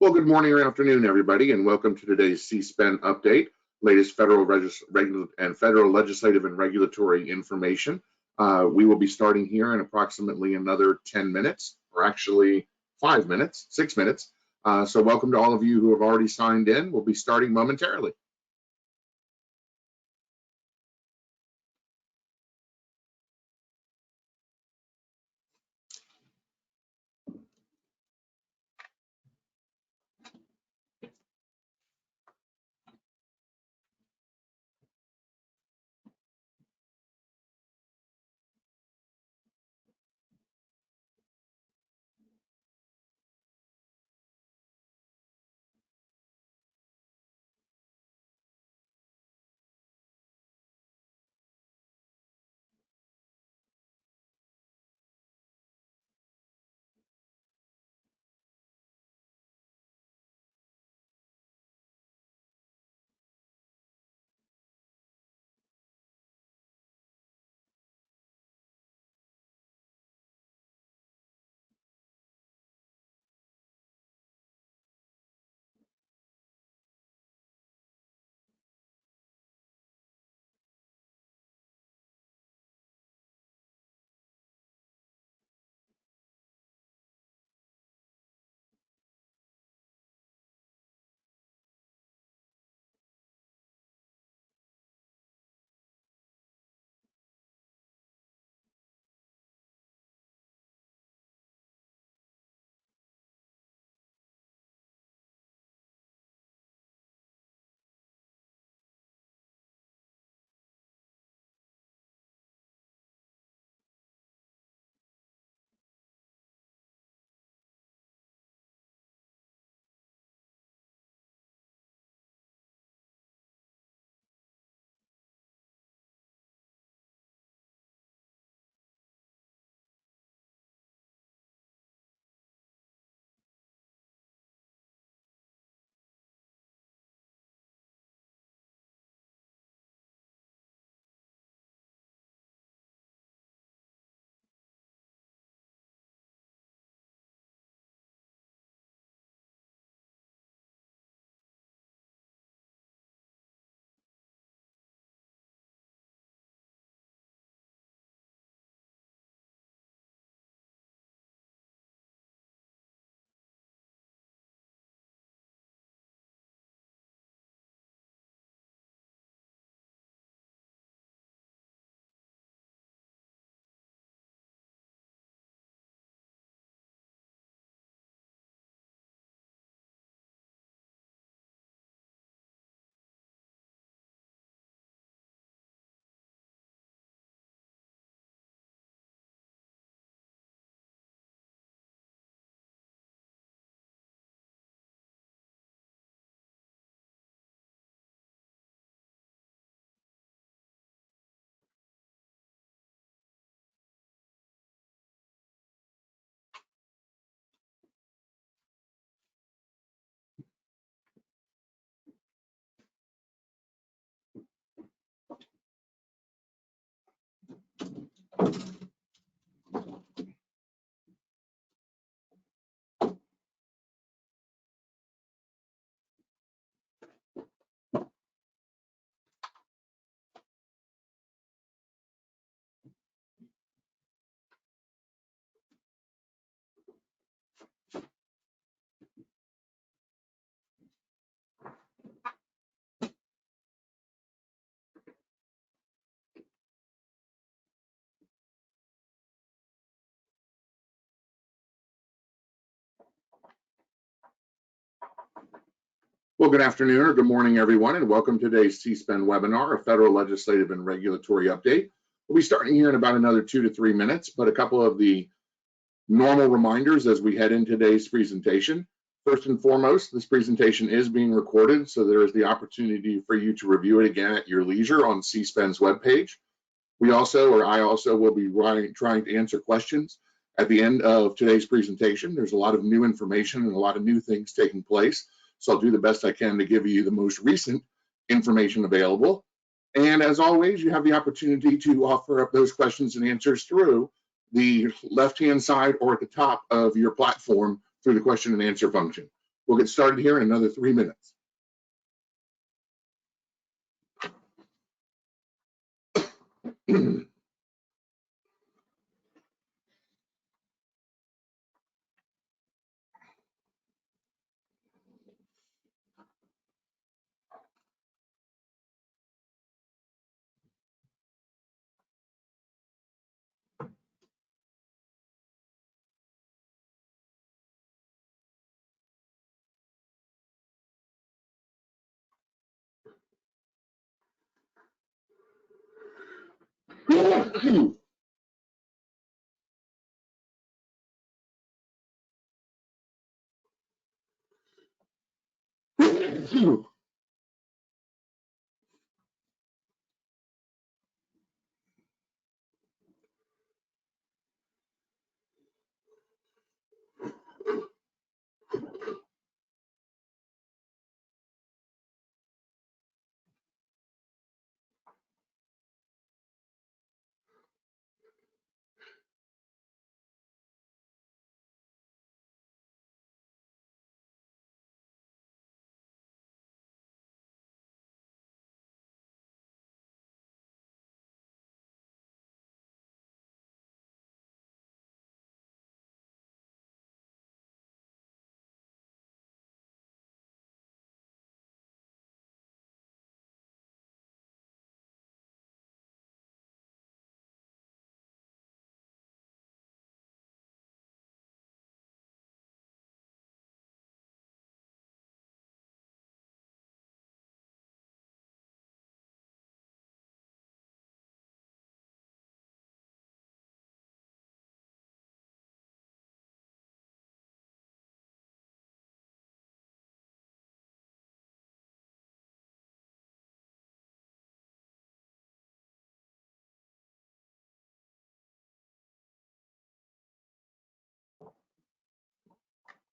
Well, good morning or afternoon, everybody, and welcome to today's CSPEN update, latest federal legislative and regulatory information. We will be starting here in approximately another 10 minutes, or actually 5 minutes, 6 minutes. So welcome to all of you who have already signed in. We'll be starting momentarily. Well, good afternoon or good morning, everyone, and welcome to today's CSPEN webinar, a federal legislative and regulatory update. We'll be starting here in about another 2 to 3 minutes, but a couple of the normal reminders as we head into today's presentation. First and foremost, this presentation is being recorded, so there is the opportunity for you to review it again at your leisure on CSPEN's webpage. I also will be trying to answer questions at the end of today's presentation. There's a lot of new information and a lot of new things taking place, so I'll do the best I can to give you the most recent information available. And as always, you have the opportunity to offer up those questions and answers through the left-hand side or at the top of your platform through the question and answer function. We'll get started here in another 3 minutes.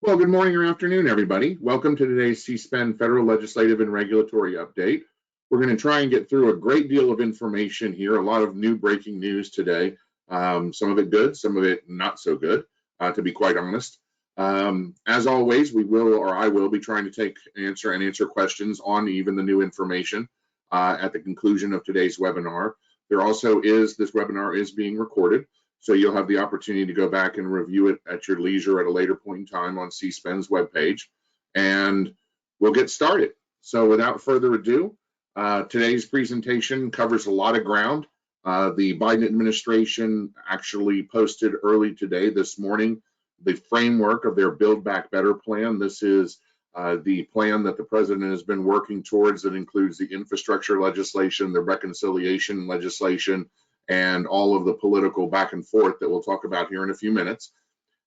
Well, good morning or afternoon, everybody. Welcome to today's CSPEN Federal Legislative and Regulatory Update. We're going to try and get through a great deal of information here, a lot of new breaking news today, some of it good, some of it not so good, to be quite honest. As always, we will, or I will, be trying to answer questions on even the new information at the conclusion of today's webinar. There also is, this webinar is being recorded, so you'll have the opportunity to go back and review it at your leisure at a later point in time on CSPEN's webpage, and we'll get started. So without further ado, today's presentation covers a lot of ground. The Biden administration actually posted early today, this morning, the framework of their Build Back Better plan. This is the plan that the president has been working towards that includes the infrastructure legislation, the reconciliation legislation, and all of the political back and forth that we'll talk about here in a few minutes,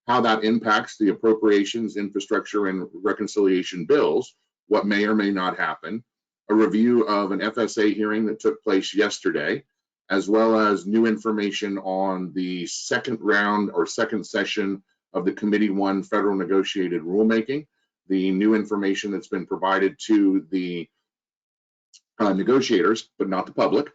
how that impacts the appropriations, infrastructure, and reconciliation bills, what may or may not happen, a review of an FSA hearing that took place yesterday, as well as new information on the second round or second session of the Committee 1 federal negotiated rulemaking, the new information that's been provided to the negotiators, but not the public,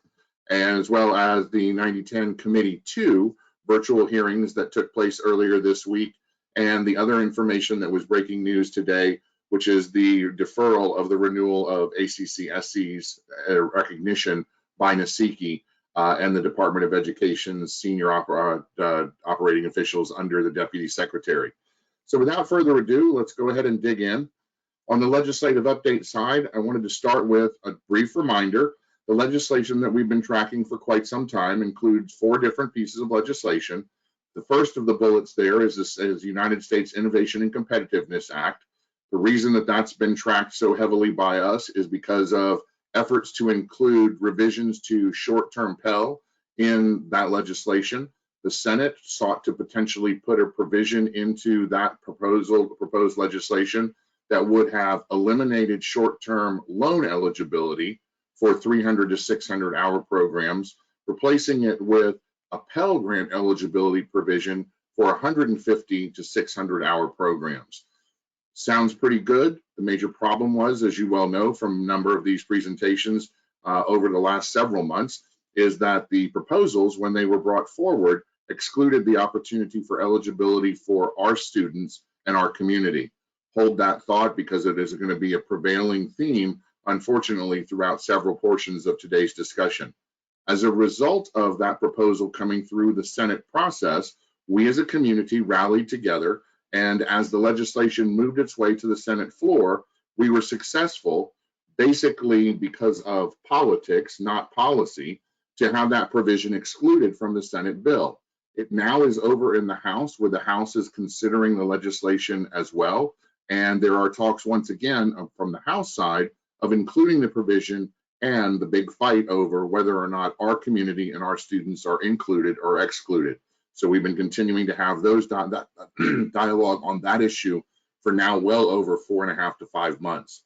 as well as the 9010 Committee 2 virtual hearings that took place earlier this week, and the other information that was breaking news today, which is the deferral of the renewal of ACCSC's recognition by NACICI and the Department of Education's senior operating officials under the Deputy Secretary. So without further ado, let's go ahead and dig in. On the legislative update side, I wanted to start with a brief reminder. The legislation that we've been tracking for quite some time includes 4 different pieces of legislation. The first of the bullets there is the United States Innovation and Competitiveness Act. The reason that that's been tracked so heavily by us is because of efforts to include revisions to short-term Pell in that legislation. The Senate sought to potentially put a provision into that proposed legislation that would have eliminated short-term loan eligibility for 300 to 600 hour programs, replacing it with a Pell Grant eligibility provision for 150 to 600 hour programs. Sounds pretty good. The major problem was, as you well know from a number of these presentations over the last several months, is that the proposals, when they were brought forward, excluded the opportunity for eligibility for our students and our community. hold that thought because it is going to be a prevailing theme, unfortunately, throughout several portions of today's discussion. As a result of that proposal coming through the Senate process, we as a community rallied together, and as the legislation moved its way to the Senate floor, we were successful, basically because of politics, not policy, to have that provision excluded from the Senate bill. It now is over in the House, where the House is considering the legislation as well, and there are talks once again from the House side of including the provision, and the big fight over whether or not our community and our students are included or excluded. So we've been continuing to have those dialogue on that issue for now well over 4.5 to 5 months.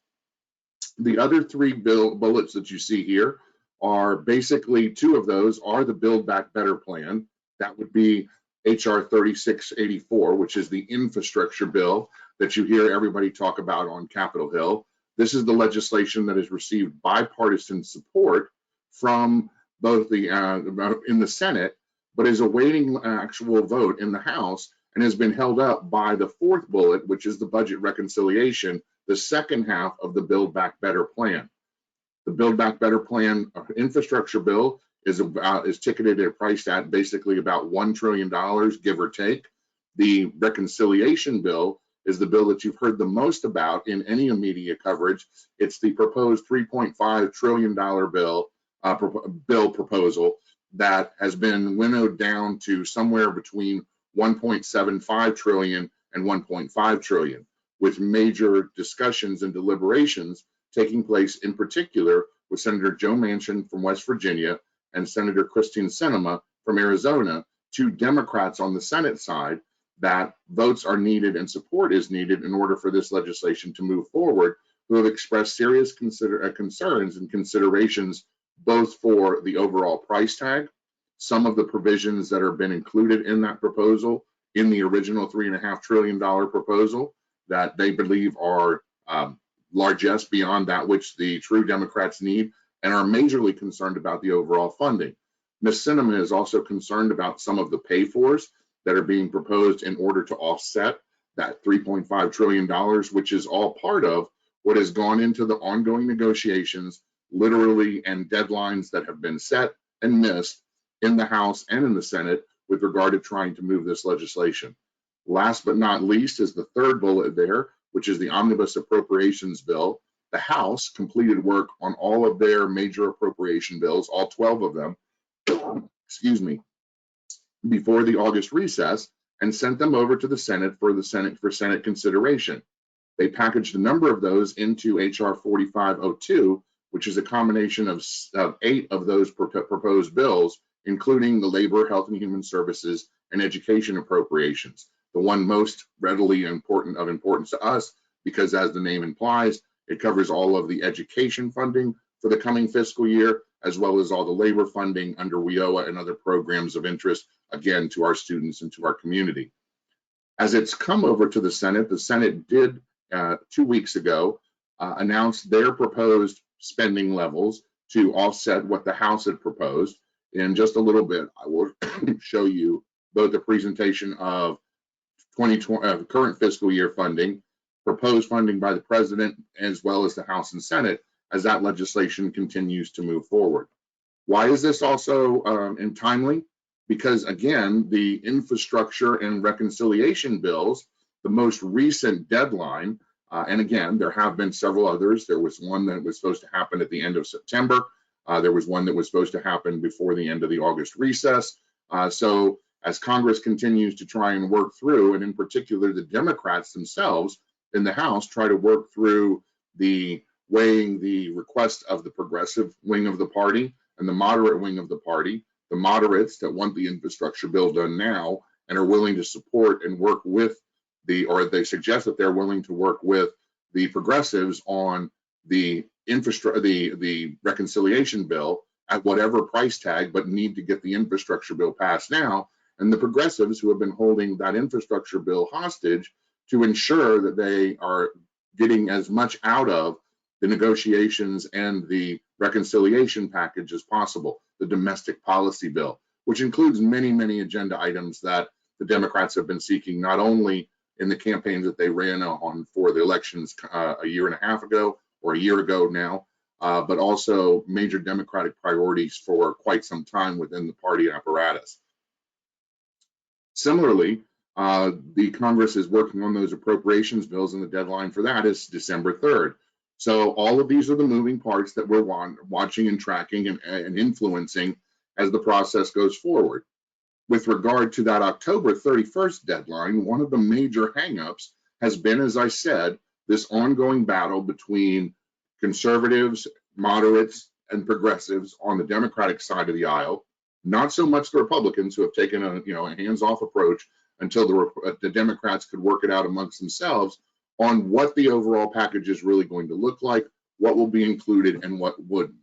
The other three bullets that you see here are basically, two of those are the Build Back Better plan. That would be HR 3684, which is the infrastructure bill that you hear everybody talk about on Capitol Hill. This is the legislation that has received bipartisan support from both in the Senate, but is awaiting actual vote in the House and has been held up by the fourth bullet, which is the budget reconciliation, the second half of the Build Back Better plan. The Build Back Better plan infrastructure bill is ticketed and priced at basically about $1 trillion, give or take. The reconciliation bill is the bill that you've heard the most about in any media coverage. It's the proposed $3.5 trillion bill proposal that has been winnowed down to somewhere between 1.75 trillion and 1.5 trillion, with major discussions and deliberations taking place in particular with Senator Joe Manchin from West Virginia and Senator Christine Sinema from Arizona, two Democrats on the Senate side, that votes are needed and support is needed in order for this legislation to move forward, who have expressed serious concerns and considerations both for the overall price tag, some of the provisions that have been included in that proposal in the original $3.5 trillion proposal that they believe are largesse beyond that which the true Democrats need, and are majorly concerned about the overall funding. Ms. Sinema is also concerned about some of the pay-fors that are being proposed in order to offset that $3.5 trillion, which is all part of what has gone into the ongoing negotiations, literally, and deadlines that have been set and missed in the House and in the Senate with regard to trying to move this legislation. Last but not least is the third bullet there, which is the Omnibus Appropriations Bill. The House completed work on all of their major appropriation bills, all 12 of them, excuse me, before the August recess, and sent them over to the Senate for Senate consideration. They packaged a number of those into HR 4502, which is a combination of 8 of those proposed bills, including the Labor, Health and Human Services, and Education appropriations. The one most readily importance to us, because as the name implies, it covers all of the education funding for the coming fiscal year, as well as all the labor funding under WIOA and other programs of interest, again, to our students and to our community. As it's come over to the Senate did 2 weeks ago announce their proposed spending levels to offset what the House had proposed. In just a little bit, I will show you both the presentation of current fiscal year funding, proposed funding by the President, as well as the House and Senate, as that legislation continues to move forward. Why is this also timely? Because again, the infrastructure and reconciliation bills, the most recent deadline, and again, there have been several others. There was one that was supposed to happen at the end of September. There was one that was supposed to happen before the end of the August recess. So as Congress continues to try and work through, and in particular the Democrats themselves in the House try to work through the weighing the request of the progressive wing of the party and the moderate wing of the party, the moderates that want the infrastructure bill done now and are willing to support and work with or they suggest that they're willing to work with the progressives on the reconciliation bill at whatever price tag, but need to get the infrastructure bill passed now. And the progressives who have been holding that infrastructure bill hostage to ensure that they are getting as much out of the negotiations and the reconciliation package as possible, the domestic policy bill, which includes many, many agenda items that the Democrats have been seeking, not only in the campaigns that they ran on for the elections a year and a half ago, or a year ago now, but also major Democratic priorities for quite some time within the party apparatus. Similarly, the Congress is working on those appropriations bills, and the deadline for that is December 3rd. So all of these are the moving parts that we're watching and tracking and influencing as the process goes forward. With regard to that October 31st deadline, one of the major hangups has been, as I said, this ongoing battle between conservatives, moderates, and progressives on the Democratic side of the aisle. Not so much the Republicans, who have taken a hands-off approach until the Democrats could work it out amongst themselves on what the overall package is really going to look like, what will be included and what wouldn't.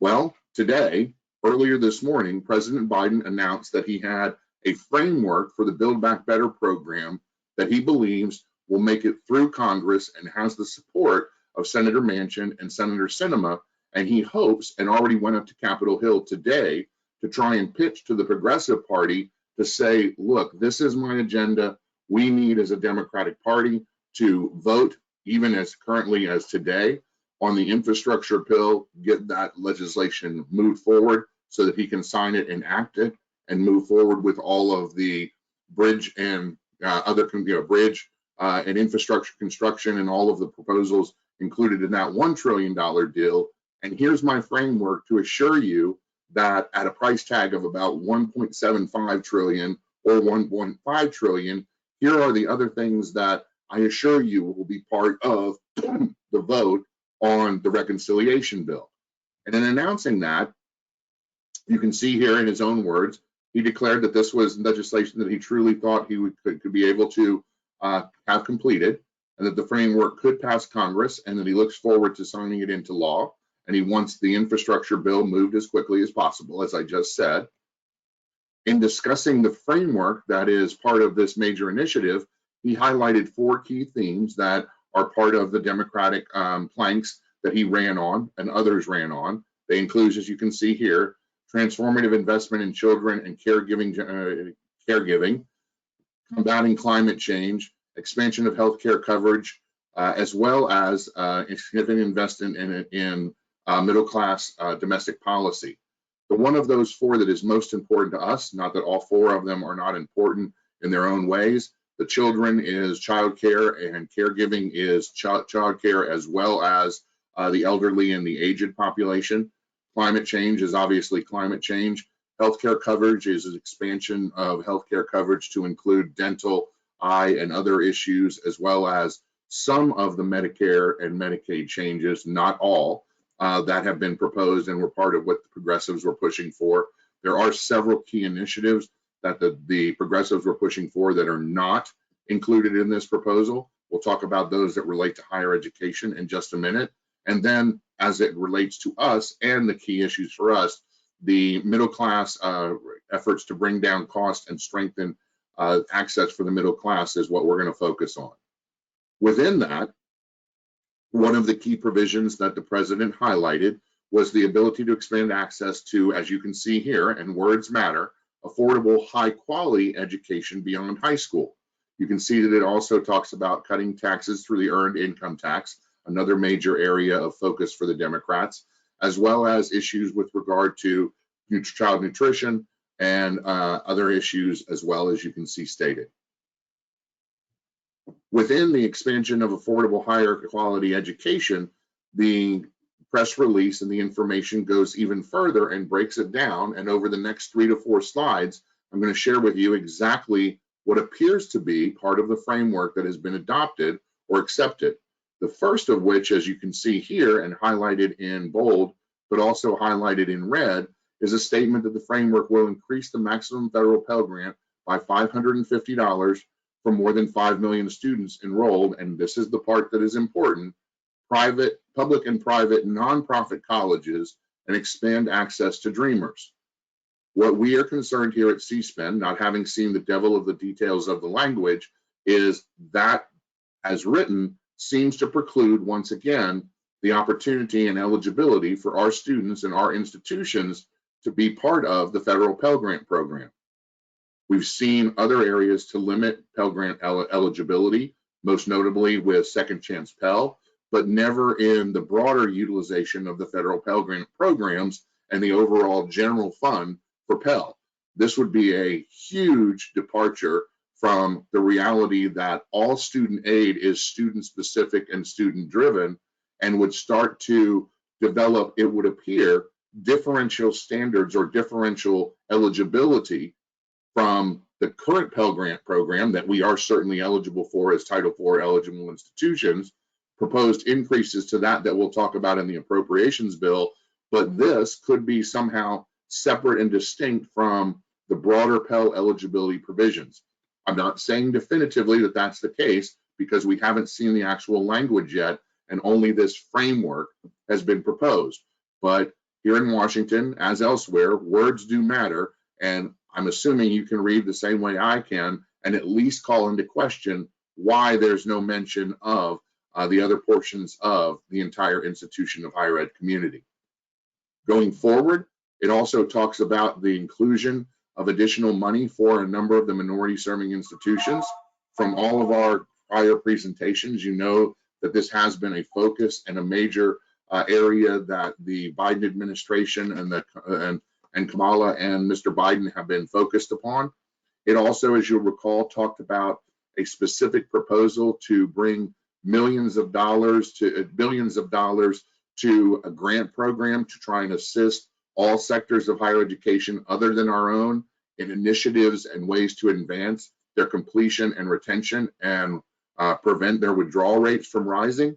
Well, today, earlier this morning, President Biden announced that he had a framework for the Build Back Better program that he believes will make it through Congress and has the support of Senator Manchin and Senator Sinema, and he hopes, and already went up to Capitol Hill today, to try and pitch to the Progressive Party to say, look, this is my agenda. We need, as a Democratic Party, to vote, even as currently as today, on the infrastructure bill, get that legislation moved forward so that he can sign it and act it, and move forward with all of the bridge and bridge and infrastructure construction and all of the proposals included in that $1 trillion deal. And here's my framework to assure you that at a price tag of about 1.75 trillion or 1.5 trillion, here are the other things that I assure you will be part of the vote on the reconciliation bill. And in announcing that, you can see here in his own words, he declared that this was legislation that he truly thought he could be able to have completed, and that the framework could pass Congress, and that he looks forward to signing it into law. And he wants the infrastructure bill moved as quickly as possible, as I just said. In discussing the framework that is part of this major initiative, he highlighted 4 key themes that are part of the Democratic planks that he ran on and others ran on. They include, as you can see here, transformative investment in children and caregiving, combating climate change, expansion of healthcare coverage, as well as significant investment in middle-class domestic policy. The one of those 4 that is most important to us, not that all 4 of them are not important in their own ways, the children is child care, and caregiving is child care, as well as the elderly and the aged population. Climate change is obviously climate change. Healthcare coverage is an expansion of healthcare coverage to include dental, eye, and other issues, as well as some of the Medicare and Medicaid changes, not all, that have been proposed and were part of what the progressives were pushing for. There are several key initiatives that the progressives were pushing for that are not included in this proposal. We'll talk about those that relate to higher education in just a minute. And then as it relates to us and the key issues for us, the middle class efforts to bring down cost and strengthen access for the middle class is what we're going to focus on. Within that, one of the key provisions that the president highlighted was the ability to expand access to, as you can see here, and words matter, affordable, high-quality education beyond high school. You can see that it also talks about cutting taxes through the earned income tax, another major area of focus for the Democrats, as well as issues with regard to child nutrition and other issues as well, as you can see stated. Within the expansion of affordable, higher quality education, the press release and the information goes even further and breaks it down. And over the next 3 to 4 slides, I'm going to share with you exactly what appears to be part of the framework that has been adopted or accepted. The first of which, as you can see here and highlighted in bold, but also highlighted in red, is a statement that the framework will increase the maximum federal Pell Grant by $550 for more than 5 million students enrolled. And this is the part that is important: public and private nonprofit colleges, and expand access to Dreamers. What we are concerned here at CSPEN, not having seen the devil of the details of the language, is that, as written, seems to preclude, once again, the opportunity and eligibility for our students and our institutions to be part of the federal Pell Grant program. We've seen other areas to limit Pell Grant eligibility, most notably with Second Chance Pell, but never in the broader utilization of the federal Pell Grant programs and the overall general fund for Pell. This would be a huge departure from the reality that all student aid is student specific and student driven, and would start to develop, it would appear, differential standards or differential eligibility from the current Pell Grant program that we are certainly eligible for as Title IV eligible institutions, proposed increases to that we'll talk about in the appropriations bill, but this could be somehow separate and distinct from the broader Pell eligibility provisions. I'm not saying definitively that that's the case because we haven't seen the actual language yet, and only this framework has been proposed. But here in Washington, as elsewhere, words do matter, and I'm assuming you can read the same way I can and at least call into question why there's no mention of the other portions of the entire institution of higher ed community. Going forward, it also talks about the inclusion of additional money for a number of the minority serving institutions. From all of our prior presentations, you know that this has been a focus and a major area that the Biden administration and Kamala and Mr. Biden have been focused upon. It also, as you'll recall, talked about a specific proposal to bring billions of dollars to a grant program to try and assist all sectors of higher education other than our own in initiatives and ways to advance their completion and retention and prevent their withdrawal rates from rising.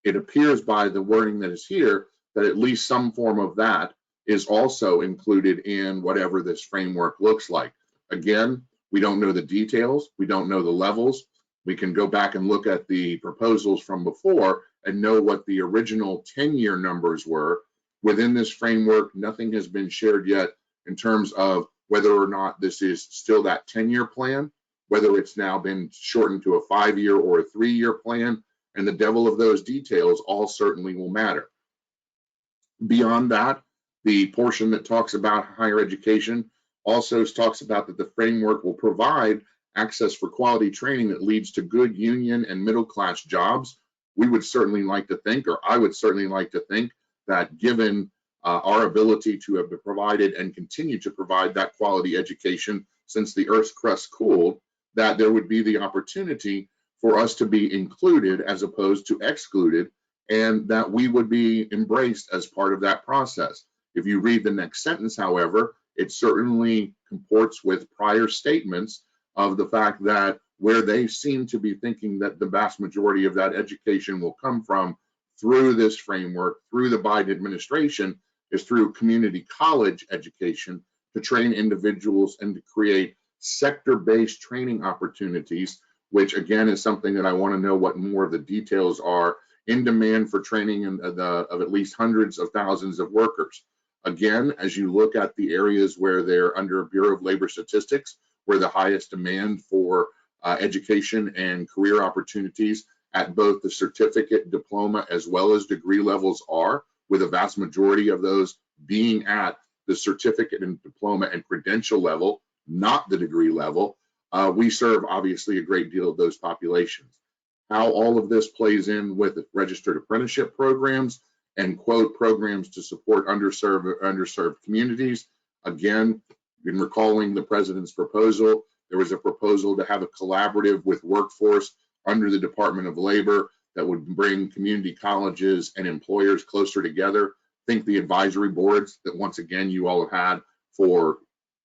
It appears by the wording that is here that at least some form of that is also included in whatever this framework looks like. Again, we don't know the details, we don't know the levels. We can go back and look at the proposals from before and know what the original 10-year numbers were. Within this framework, nothing has been shared yet in terms of whether or not this is still that 10-year plan, whether it's now been shortened to a 5-year or a 3-year plan, and the devil of those details all certainly will matter. Beyond that, the portion that talks about higher education also talks about that the framework will provide access for quality training that leads to good union and middle class jobs. We would certainly like to think, or I would certainly like to think, that given our ability to have provided and continue to provide that quality education since the Earth's crust cooled, that there would be the opportunity for us to be included as opposed to excluded, and that we would be embraced as part of that process. If you read the next sentence, however, it certainly comports with prior statements of the fact that where they seem to be thinking that the vast majority of that education will come from through this framework, through the Biden administration, is through community college education to train individuals and to create sector-based training opportunities, which again is something that I want to know what more of the details are, in demand for training of at least hundreds of thousands of workers. Again, as you look at the areas where they're under Bureau of Labor Statistics, where the highest demand for education and career opportunities at both the certificate, diploma, as well as degree levels are, with a vast majority of those being at the certificate and diploma and credential level, not the degree level, we serve obviously a great deal of those populations. How all of this plays in with registered apprenticeship programs and quote programs to support underserved communities. Again, in recalling the president's proposal, there was a proposal to have a collaborative with workforce under the Department of Labor that would bring community colleges and employers closer together. Think the advisory boards that once again you all have had for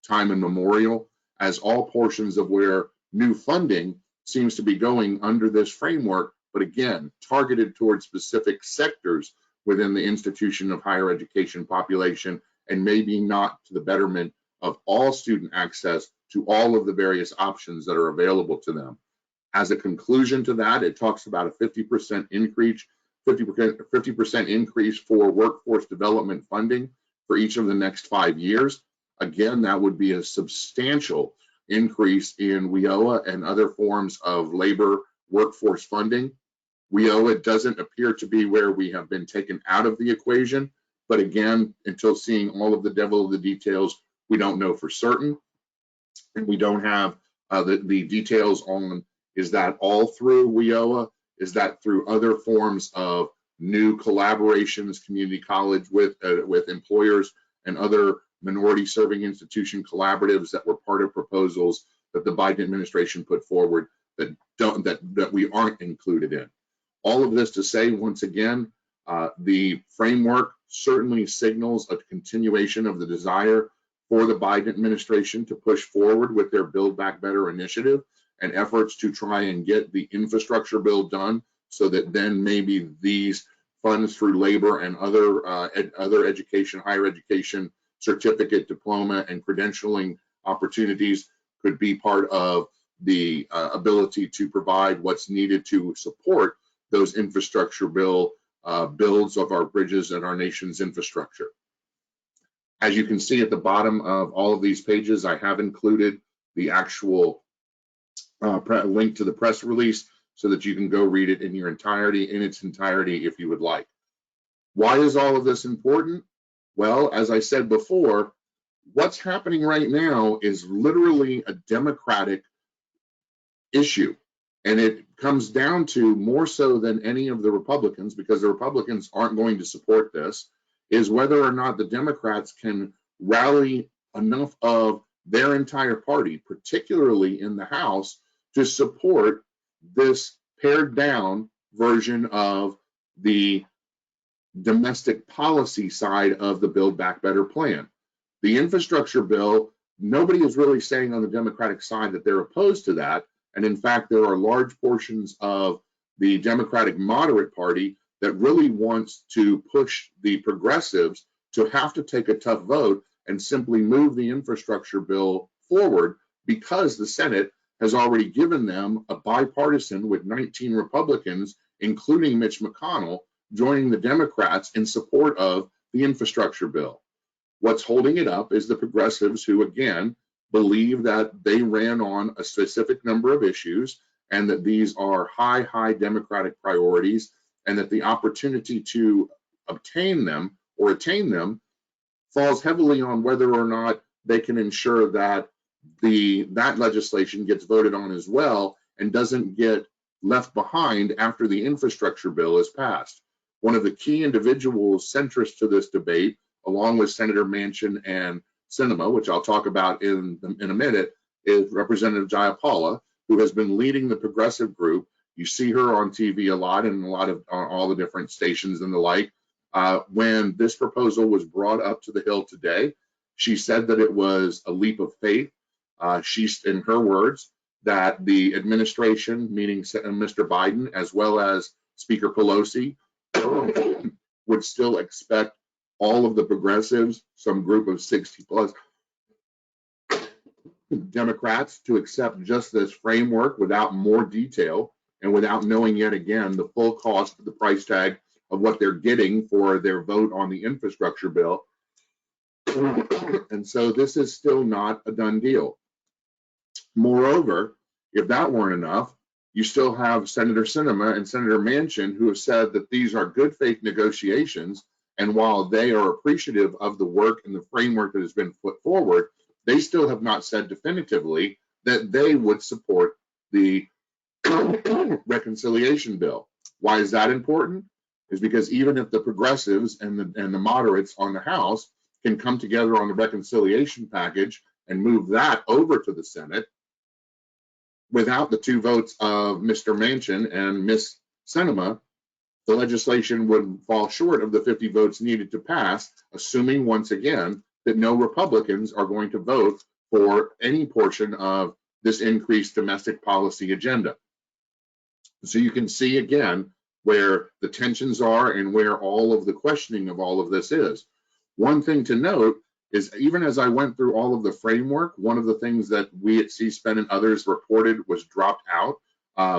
time immemorial, as all portions of where new funding seems to be going under this framework, but again, targeted towards specific sectors within the institution of higher education population, and maybe not to the betterment of all student access to all of the various options that are available to them. As a conclusion to that, it talks about a 50% increase, 50% increase for workforce development funding for each of the next 5 years. Again, that would be a substantial increase in WIOA and other forms of labor workforce funding. WIOA doesn't appear to be where we have been taken out of the equation, but again, until seeing all of the devil of the details, we don't know for certain. and we don't have the details on, is that all through WIOA? Is that through other forms of new collaborations, community college with employers and other minority serving institution collaboratives that were part of proposals that the Biden administration put forward that we aren't included in? All of this to say, once again, the framework certainly signals a continuation of the desire for the Biden administration to push forward with their Build Back Better initiative and efforts to try and get the infrastructure bill done, so that then maybe these funds through labor and other education, higher education, certificate, diploma, and credentialing opportunities could be part of the ability to provide what's needed to support those infrastructure bill builds of our bridges and our nation's infrastructure. As you can see at the bottom of all of these pages, I have included the actual link to the press release so that you can go read it in its entirety if you would like. Why is all of this important? Well, as I said before, what's happening right now is literally a Democratic issue. And it comes down to, more so than any of the Republicans, because the Republicans aren't going to support this, is whether or not the Democrats can rally enough of their entire party, particularly in the House, to support this pared down version of the domestic policy side of the Build Back Better plan. The infrastructure bill, nobody is really saying on the Democratic side that they're opposed to that. And in fact, there are large portions of the Democratic moderate party that really wants to push the progressives to have to take a tough vote and simply move the infrastructure bill forward, because the Senate has already given them a bipartisan with 19 Republicans, including Mitch McConnell, joining the Democrats in support of the infrastructure bill. What's holding it up is the progressives, who again believe that they ran on a specific number of issues and that these are high Democratic priorities, and that the opportunity to obtain them or attain them falls heavily on whether or not they can ensure that that legislation gets voted on as well and doesn't get left behind after the infrastructure bill is passed. One of the key individuals centrist to this debate, along with Senator Manchin and Sinema, which I'll talk about in a minute, is Representative Jayapala, who has been leading the progressive group. You see her on TV a lot, and a lot of on all the different stations and the like. When this proposal was brought up to the Hill today, she said that it was a leap of faith. She's, in her words, that the administration, meaning Mr. Biden, as well as Speaker Pelosi, would still expect all of the progressives, some group of 60 plus Democrats, to accept just this framework without more detail and without knowing yet again the full cost of the price tag of what they're getting for their vote on the infrastructure bill. And so this is still not a done deal. Moreover, if that weren't enough, you still have Senator Sinema and Senator Manchin, who have said that these are good faith negotiations, and while they are appreciative of the work and the framework that has been put forward, they still have not said definitively that they would support the reconciliation bill. Why is that important? Is because even if the progressives and the moderates on the House can come together on the reconciliation package and move that over to the Senate, without the two votes of Mr. Manchin and Ms. Sinema, the legislation would fall short of the 50 votes needed to pass, assuming once again that no Republicans are going to vote for any portion of this increased domestic policy agenda. So you can see again where the tensions are and where all of the questioning of all of this is. One thing to note is, even as I went through all of the framework, one of the things that we at CSPEN and others reported was dropped out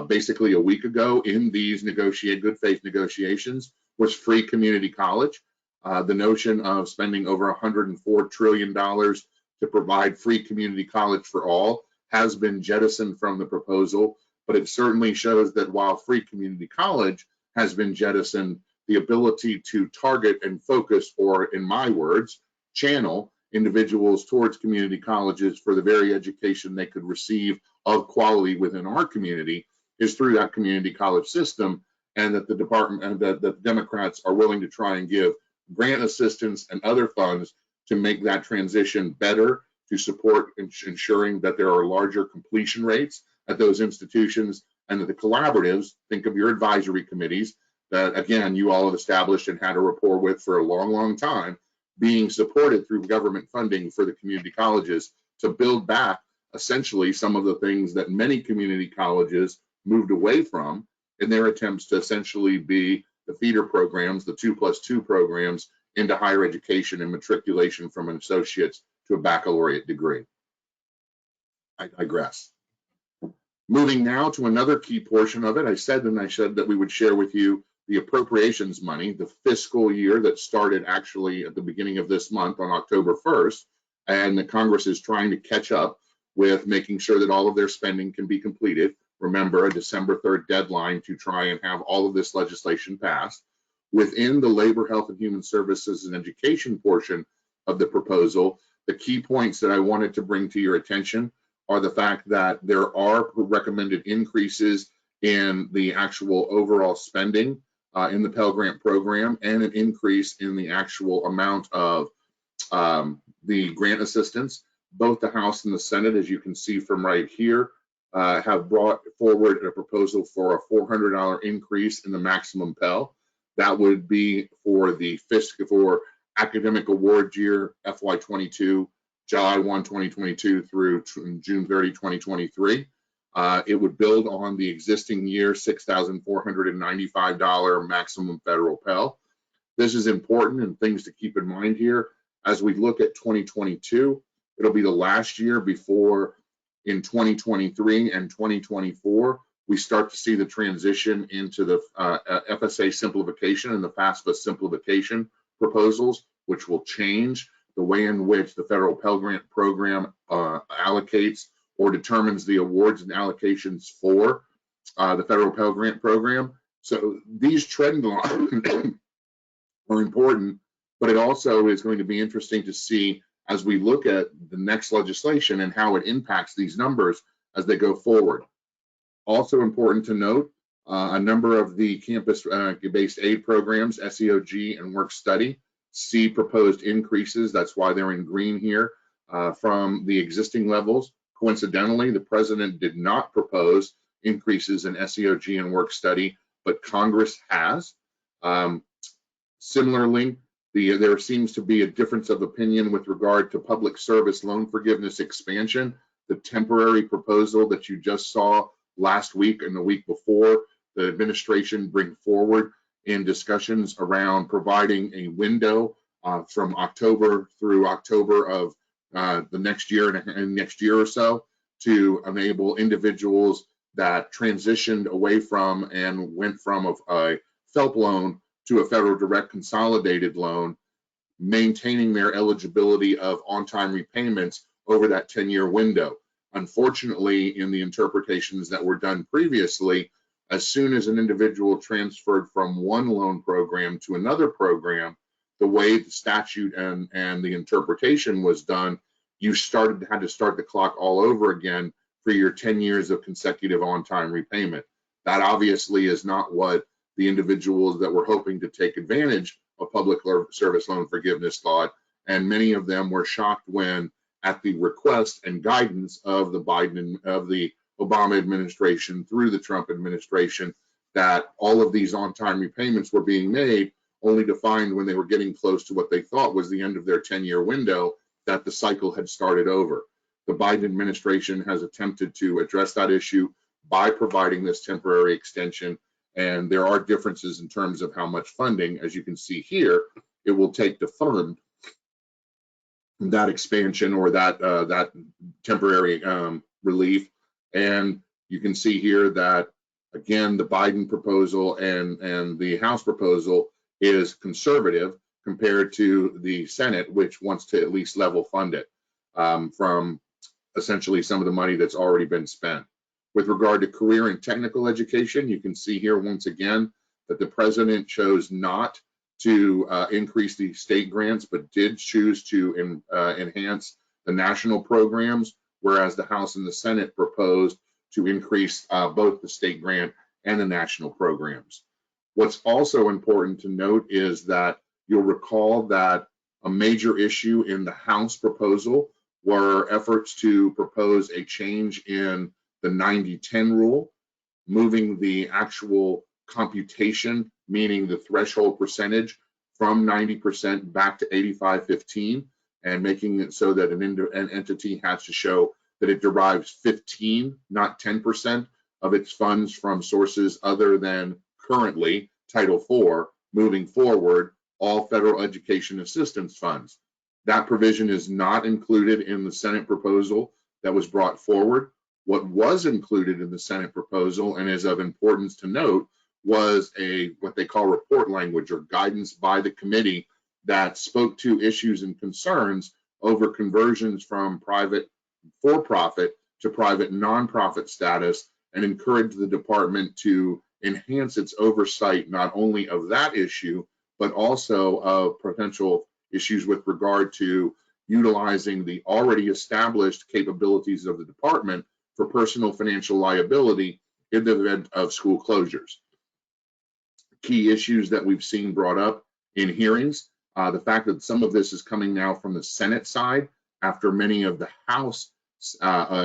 basically a week ago in these good faith negotiations was free community college. The notion of spending over $104 trillion to provide free community college for all has been jettisoned from the proposal, but it certainly shows that while free community college has been jettisoned, the ability to target and focus, or in my words, channel individuals towards community colleges for the very education they could receive of quality within our community is through that community college system, and that the department and the Democrats are willing to try and give grant assistance and other funds to make that transition better, to support ensuring that there are larger completion rates at those institutions, and that the collaboratives, think of your advisory committees that, again, you all have established and had a rapport with for a long, long time, being supported through government funding for the community colleges to build back essentially some of the things that many community colleges moved away from in their attempts to essentially be the feeder programs, the 2+2 programs into higher education and matriculation from an associate's to a baccalaureate degree. I digress. Moving now to another key portion of it, I said that we would share with you the appropriations money, the fiscal year that started actually at the beginning of this month on October 1st, and the Congress is trying to catch up with making sure that all of their spending can be completed. Remember, a December 3rd deadline to try and have all of this legislation passed. Within the Labor, Health, and Human Services and Education portion of the proposal, the key points that I wanted to bring to your attention are the fact that there are recommended increases in the actual overall spending in the Pell Grant program, and an increase in the actual amount of the grant assistance. Both the House and the Senate, as you can see from right here, have brought forward a proposal for a $400 increase in the maximum Pell. That would be for the for academic award year FY22, July 1, 2022 through June 30, 2023. It would build on the existing year $6,495 maximum federal Pell. This is important and things to keep in mind here. As we look at 2022, it'll be the last year before in 2023 and 2024, we start to see the transition into the FSA simplification and the FAFSA simplification proposals, which will change the way in which the federal Pell Grant program allocates or determines the awards and allocations for the federal Pell Grant program. So these trend lines are important, but it also is going to be interesting to see as we look at the next legislation and how it impacts these numbers as they go forward. Also important to note, a number of the campus-based aid programs, SEOG and work study, see proposed increases. That's why they're in green here from the existing levels. Coincidentally, the president did not propose increases in SEOG and work study, but Congress has. Similarly, there seems to be a difference of opinion with regard to public service loan forgiveness expansion. The temporary proposal that you just saw last week and the week before, the administration bring forward in discussions around providing a window from October through October of the next year and next year or so to enable individuals that transitioned away from and went from a FFELP loan to a federal direct consolidated loan, maintaining their eligibility of on-time repayments over that 10-year window. Unfortunately, in the interpretations that were done previously, as soon as an individual transferred from one loan program to another program, the way the statute and the interpretation was done, you had to start the clock all over again for your 10 years of consecutive on-time repayment. That obviously is not what the individuals that were hoping to take advantage of public service loan forgiveness thought, and many of them were shocked when, at the request and guidance of the Obama administration through the Trump administration, that all of these on-time repayments were being made, only to find when they were getting close to what they thought was the end of their 10-year window that the cycle had started over. The Biden administration has attempted to address that issue by providing this temporary extension, and there are differences in terms of how much funding, as you can see here, it will take to fund that expansion or that temporary relief. And you can see here that, again, the Biden proposal and the House proposal is conservative compared to the Senate, which wants to at least level fund it from essentially some of the money that's already been spent. With regard to career and technical education, you can see here once again that the president chose not to increase the state grants, but did choose to enhance the national programs, whereas the House and the Senate proposed to increase both the state grant and the national programs. What's also important to note is that you'll recall that a major issue in the House proposal were efforts to propose a change in the 90-10 rule, moving the actual computation, meaning the threshold percentage, from 90% back to 85-15, and making it so that an entity has to show that it derives 15, not 10% of its funds from sources other than currently Title IV, moving forward, all federal education assistance funds. That provision is not included in the Senate proposal that was brought forward. What was included in the Senate proposal, and is of importance to note, was what they call report language, or guidance by the committee, that spoke to issues and concerns over conversions from private for-profit to private nonprofit status, and encouraged the department to enhance its oversight not only of that issue, but also of potential issues with regard to utilizing the already established capabilities of the department for personal financial liability in the event of school closures. Key issues that we've seen brought up in hearings, the fact that some of this is coming now from the Senate side after many of the House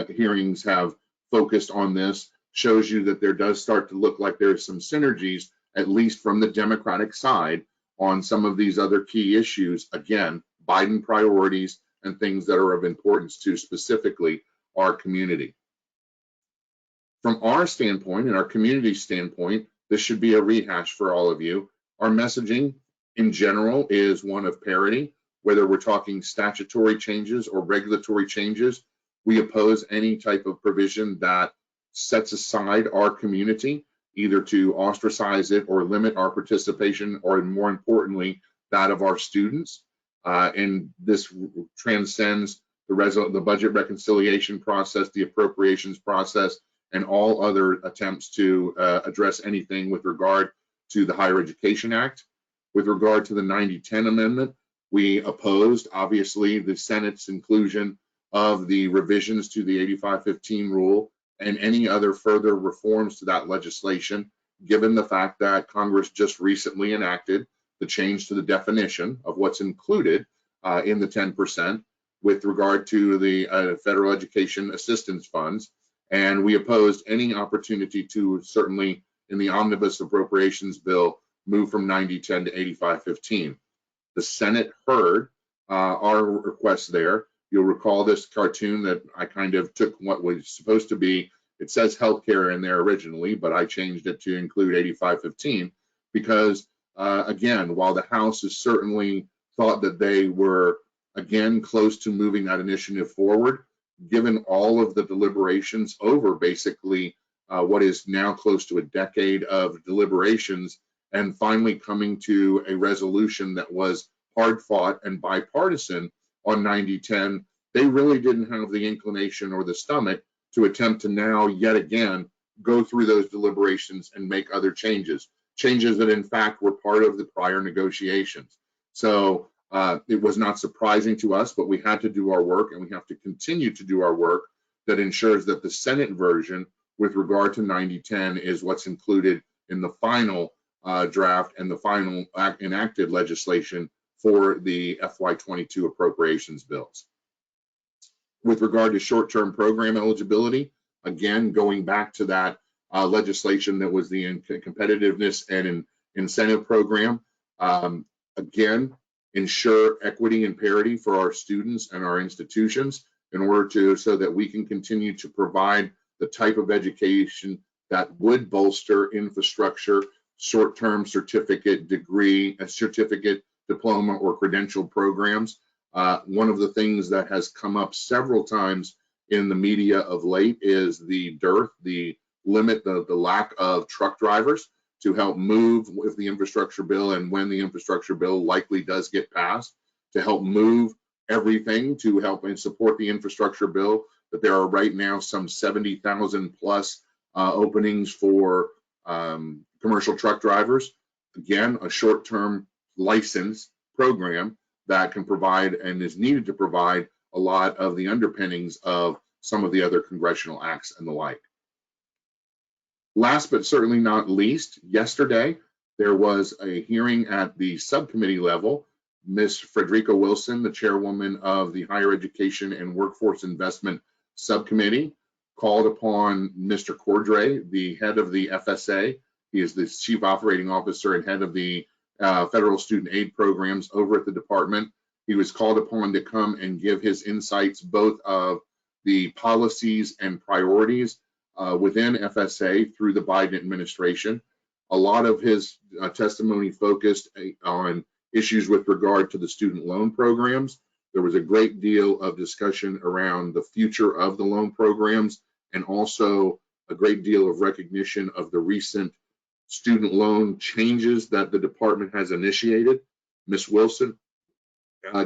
hearings have focused on this, shows you that there does start to look like there's some synergies, at least from the Democratic side, on some of these other key issues. Again, Biden priorities and things that are of importance to specifically our community. From our standpoint and our community standpoint, this should be a rehash for all of you. Our messaging in general is one of parity, whether we're talking statutory changes or regulatory changes. We oppose any type of provision that sets aside our community, either to ostracize it or limit our participation, or more importantly, that of our students. And this transcends the budget reconciliation process, the appropriations process, and all other attempts to address anything with regard to the Higher Education Act. With regard to the 90-10 amendment, we opposed, obviously, the Senate's inclusion of the revisions to the 85-15 rule and any other further reforms to that legislation, given the fact that Congress just recently enacted the change to the definition of what's included in the 10% with regard to the federal education assistance funds. And we opposed any opportunity to, certainly in the omnibus appropriations bill, move from 90-10 to 85-15. The Senate heard our request there. You'll recall this cartoon that I kind of took what was supposed to be, it says healthcare in there originally, but I changed it to include 85-15 because, again, while the House has certainly thought that they were, again, close to moving that initiative forward, given all of the deliberations over basically what is now close to a decade of deliberations, and finally coming to a resolution that was hard fought and bipartisan on 90-10, they really didn't have the inclination or the stomach to attempt to now yet again go through those deliberations and make other changes that in fact were part of the prior negotiations. So it was not surprising to us, but we had to do our work, and we have to continue to do our work that ensures that the Senate version with regard to 90-10 is what's included in the final draft and the final enacted legislation for the FY22 appropriations bills. With regard to short-term program eligibility, again, going back to that legislation that was the competitiveness and incentive program, again, ensure equity and parity for our students and our institutions in order to, so that we can continue to provide the type of education that would bolster infrastructure, short-term certificate, degree, a certificate, diploma, or credential programs. One of the things that has come up several times in the media of late is the dearth, the limit, the lack of truck drivers to help move with the infrastructure bill, and when the infrastructure bill likely does get passed, to help move everything to help and support the infrastructure bill. That there are right now some 70,000 plus openings for commercial truck drivers. Again, a short-term licensed program that can provide and is needed to provide a lot of the underpinnings of some of the other congressional acts and the like. Last but certainly not least, yesterday there was a hearing at the subcommittee level. Ms. Frederica Wilson, the chairwoman of the Higher Education and Workforce Investment Subcommittee, called upon Mr. Cordray, the head of the FSA. He is the chief operating officer and head of the federal student aid programs over at the department. He was called upon to come and give his insights both of the policies and priorities within FSA through the Biden administration. A lot of his testimony focused on issues with regard to the student loan programs. There was a great deal of discussion around the future of the loan programs and also a great deal of recognition of the recent student loan changes that the department has initiated. Ms. Wilson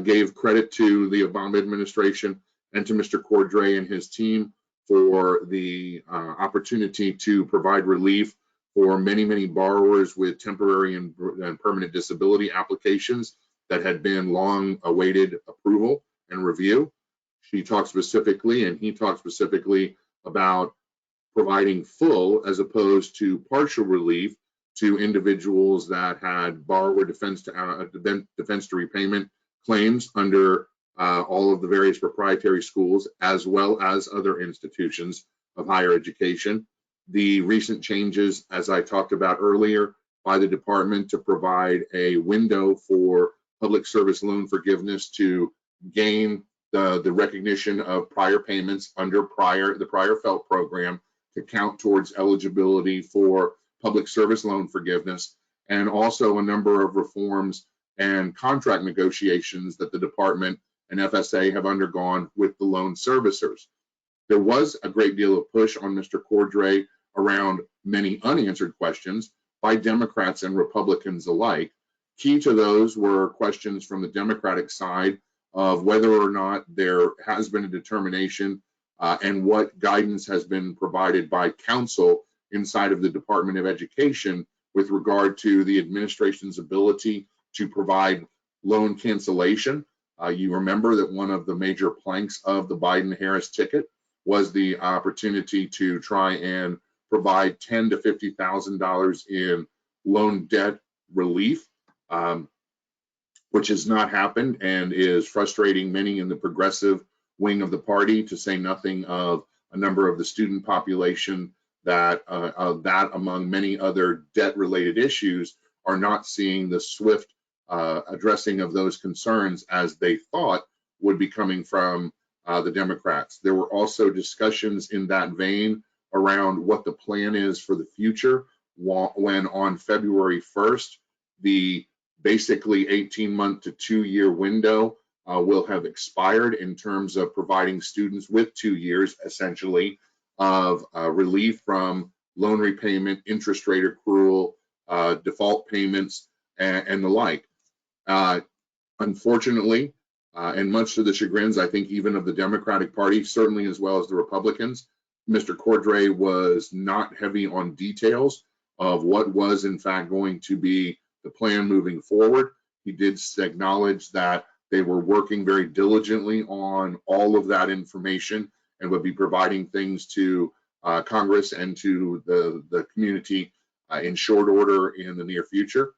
gave credit to the Obama administration and to Mr. Cordray and his team for the opportunity to provide relief for many, many borrowers with temporary and permanent disability applications that had been long awaited approval and review. She talked specifically, and he talked specifically about providing full as opposed to partial relief to individuals that had borrower defense to repayment claims under all of the various proprietary schools, as well as other institutions of higher education. The recent changes, as I talked about earlier, by the department to provide a window for public service loan forgiveness to gain the recognition of prior payments under the prior FFELP program to count towards eligibility for public service loan forgiveness, and also a number of reforms and contract negotiations that the department and FSA have undergone with the loan servicers. There was a great deal of push on Mr. Cordray around many unanswered questions by Democrats and Republicans alike. Key to those were questions from the Democratic side of whether or not there has been a determination and what guidance has been provided by counsel inside of the Department of Education with regard to the administration's ability to provide loan cancellation. You remember that one of the major planks of the Biden-Harris ticket was the opportunity to try and provide $10,000 to $50,000 in loan debt relief, which has not happened and is frustrating many in the progressive wing of the party, to say nothing of a number of the student population that among many other debt-related issues are not seeing the swift addressing of those concerns as they thought would be coming from the Democrats. There were also discussions in that vein around what the plan is for the future when on February 1st, the basically 18-month to 2-year window will have expired in terms of providing students with 2 years, essentially, of relief from loan repayment, interest rate accrual, default payments, and the like. Unfortunately, and much to the chagrins, I think, even of the Democratic Party, certainly as well as the Republicans, Mr. Cordray was not heavy on details of what was in fact going to be the plan moving forward. He did acknowledge that they were working very diligently on all of that information and would be providing things to Congress and to the community in short order in the near future.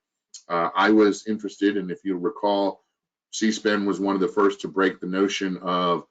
I was interested, and if you recall, CSPEN was one of the first to break the notion of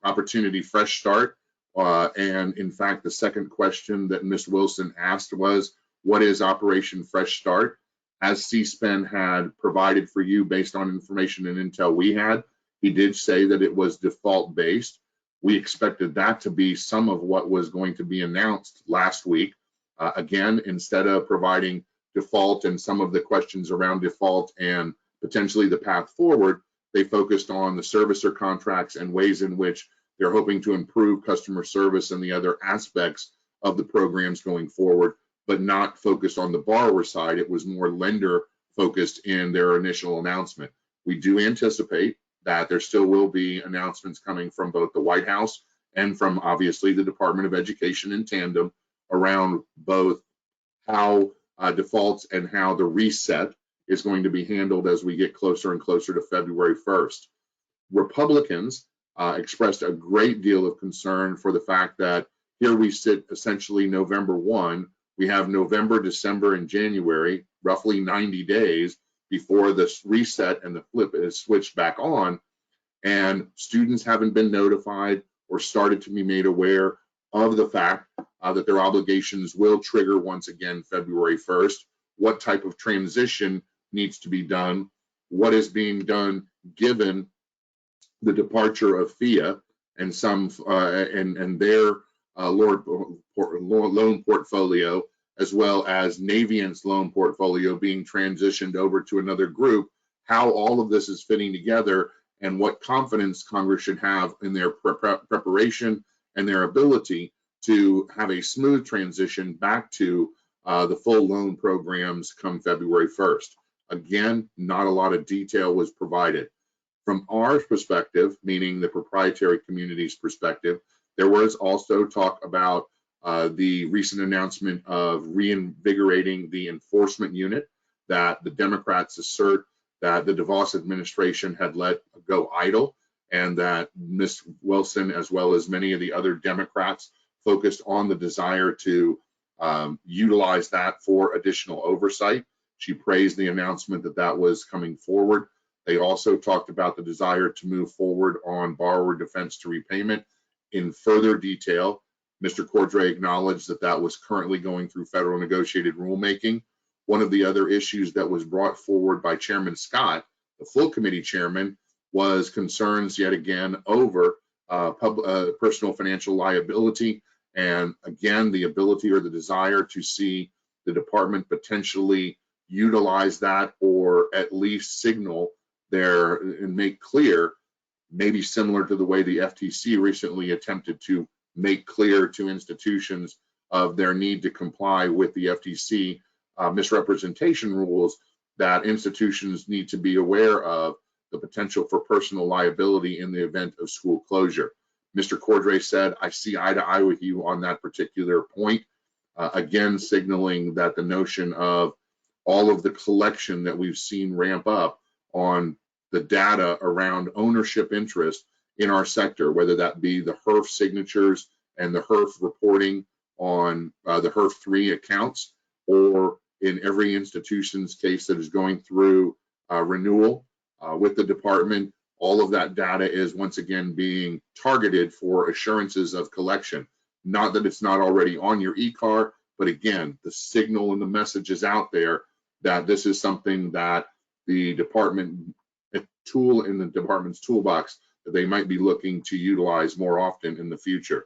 opportunity fresh start. And in fact, the second question that Ms. Wilson asked was, what is Operation Fresh Start? As CSPEN had provided for you based on information and intel we had, he did say that it was default based. We expected that to be some of what was going to be announced last week. Again, instead of providing default and some of the questions around default and potentially the path forward, they focused on the servicer contracts and ways in which they're hoping to improve customer service and the other aspects of the programs going forward, but not focused on the borrower side. It was more lender focused in their initial announcement. We do anticipate that there still will be announcements coming from both the White House and from obviously the Department of Education in tandem around both how defaults and how the reset is going to be handled as we get closer and closer to February 1st. Republicans expressed a great deal of concern for the fact that here we sit essentially November 1. We have November, December, and January, roughly 90 days before this reset and the flip is switched back on. And students haven't been notified or started to be made aware of the fact that their obligations will trigger once again February 1st. What type of transition needs to be done? What is being done given the departure of FIA and some and their loan portfolio, as well as Navient's loan portfolio being transitioned over to another group, how all of this is fitting together and what confidence Congress should have in their preparation and their ability to have a smooth transition back to the full loan programs come February 1st. Again, not a lot of detail was provided. From our perspective, meaning the proprietary community's perspective, there was also talk about the recent announcement of reinvigorating the enforcement unit that the Democrats assert that the DeVos administration had let go idle, and that Ms. Wilson, as well as many of the other Democrats, focused on the desire to utilize that for additional oversight. She praised the announcement that that was coming forward. They also talked about the desire to move forward on borrower defense to repayment in further detail. Mr. Cordray acknowledged that that was currently going through federal negotiated rulemaking. One of the other issues that was brought forward by Chairman Scott, the full committee chairman, was concerns yet again over personal financial liability, and again the ability or the desire to see the department potentially utilize that, or at least signal there and make clear, maybe similar to the way the FTC recently attempted to make clear to institutions of their need to comply with the FTC misrepresentation rules, that institutions need to be aware of the potential for personal liability in the event of school closure. Mr. Cordray said, I see eye to eye with you on that particular point, again signaling that the notion of all of the collection that we've seen ramp up on the data around ownership interest in our sector, whether that be the HERF signatures and the HERF reporting on the HERF 3 accounts, or in every institution's case that is going through renewal with the department, all of that data is once again being targeted for assurances of collection. Not that it's not already on your e-car, but again, the signal and the message is out there that this is something that the department, a tool in the department's toolbox that they might be looking to utilize more often in the future.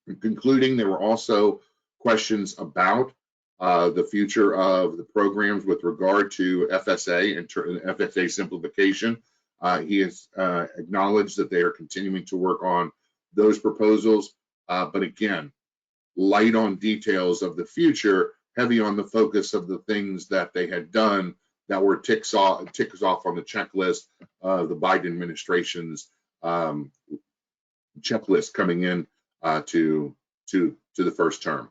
In concluding, there were also questions about the future of the programs with regard to FSA and FSA simplification. He has acknowledged that they are continuing to work on those proposals, but again, light on details of the future, heavy on the focus of the things that they had done that were ticks off on the checklist of the Biden administration's checklist coming in to the first term.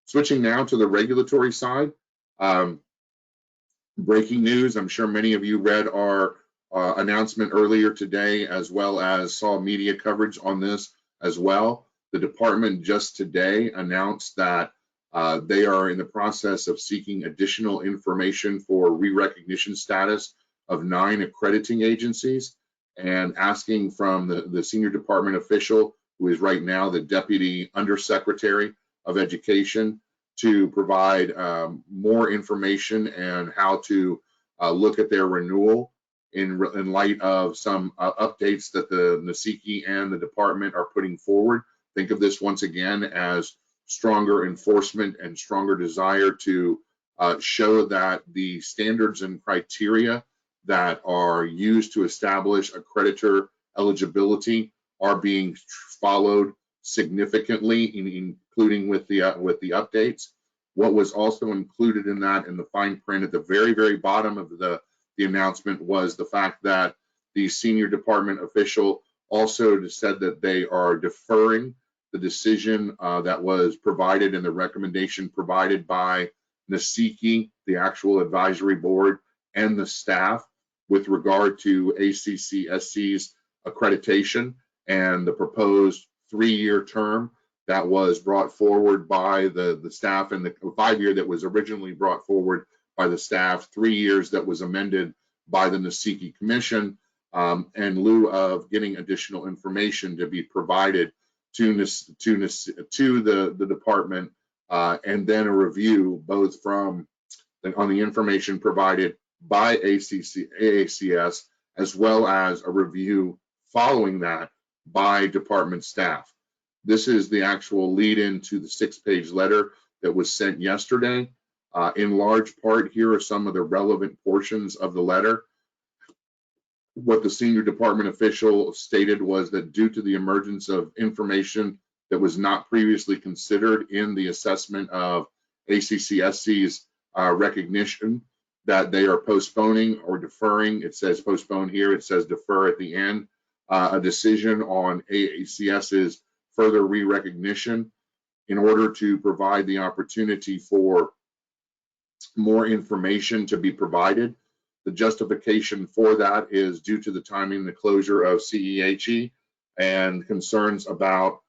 Switching now to the regulatory side, breaking news. I'm sure many of you read our announcement earlier today, as well as saw media coverage on this as well. The department just today announced that they are in the process of seeking additional information for re-recognition status of 9 accrediting agencies, and asking from the senior department official, who is right now the Deputy Undersecretary of Education, to provide more information and how to look at their renewal in light of some updates that the NASICI and the department are putting forward. Think of this once again as stronger enforcement and stronger desire to show that the standards and criteria that are used to establish accreditor eligibility are being followed significantly, including with the updates. What was also included in that, in the fine print at the very, very bottom of the announcement, was the fact that the senior department official also said that they are deferring the decision that was provided and the recommendation provided by NASIKI, the actual advisory board, and the staff with regard to ACCSC's accreditation and the proposed 3-year term that was brought forward by the staff, and the 5-year that was originally brought forward by the staff, 3 years that was amended by the NASIKI Commission, in lieu of getting additional information to be provided to the department, and then a review both from on the information provided by AACS, as well as a review following that by department staff. This is the actual lead-in to the 6-page letter that was sent yesterday. In large part, here are some of the relevant portions of the letter. What the senior department official stated was that due to the emergence of information that was not previously considered in the assessment of ACCSC's recognition, that they are postponing or deferring. It says postpone here, it says defer at the end, a decision on AACS's further re-recognition in order to provide the opportunity for more information to be provided. The justification for that is due to the timing and the closure of CEHE and concerns about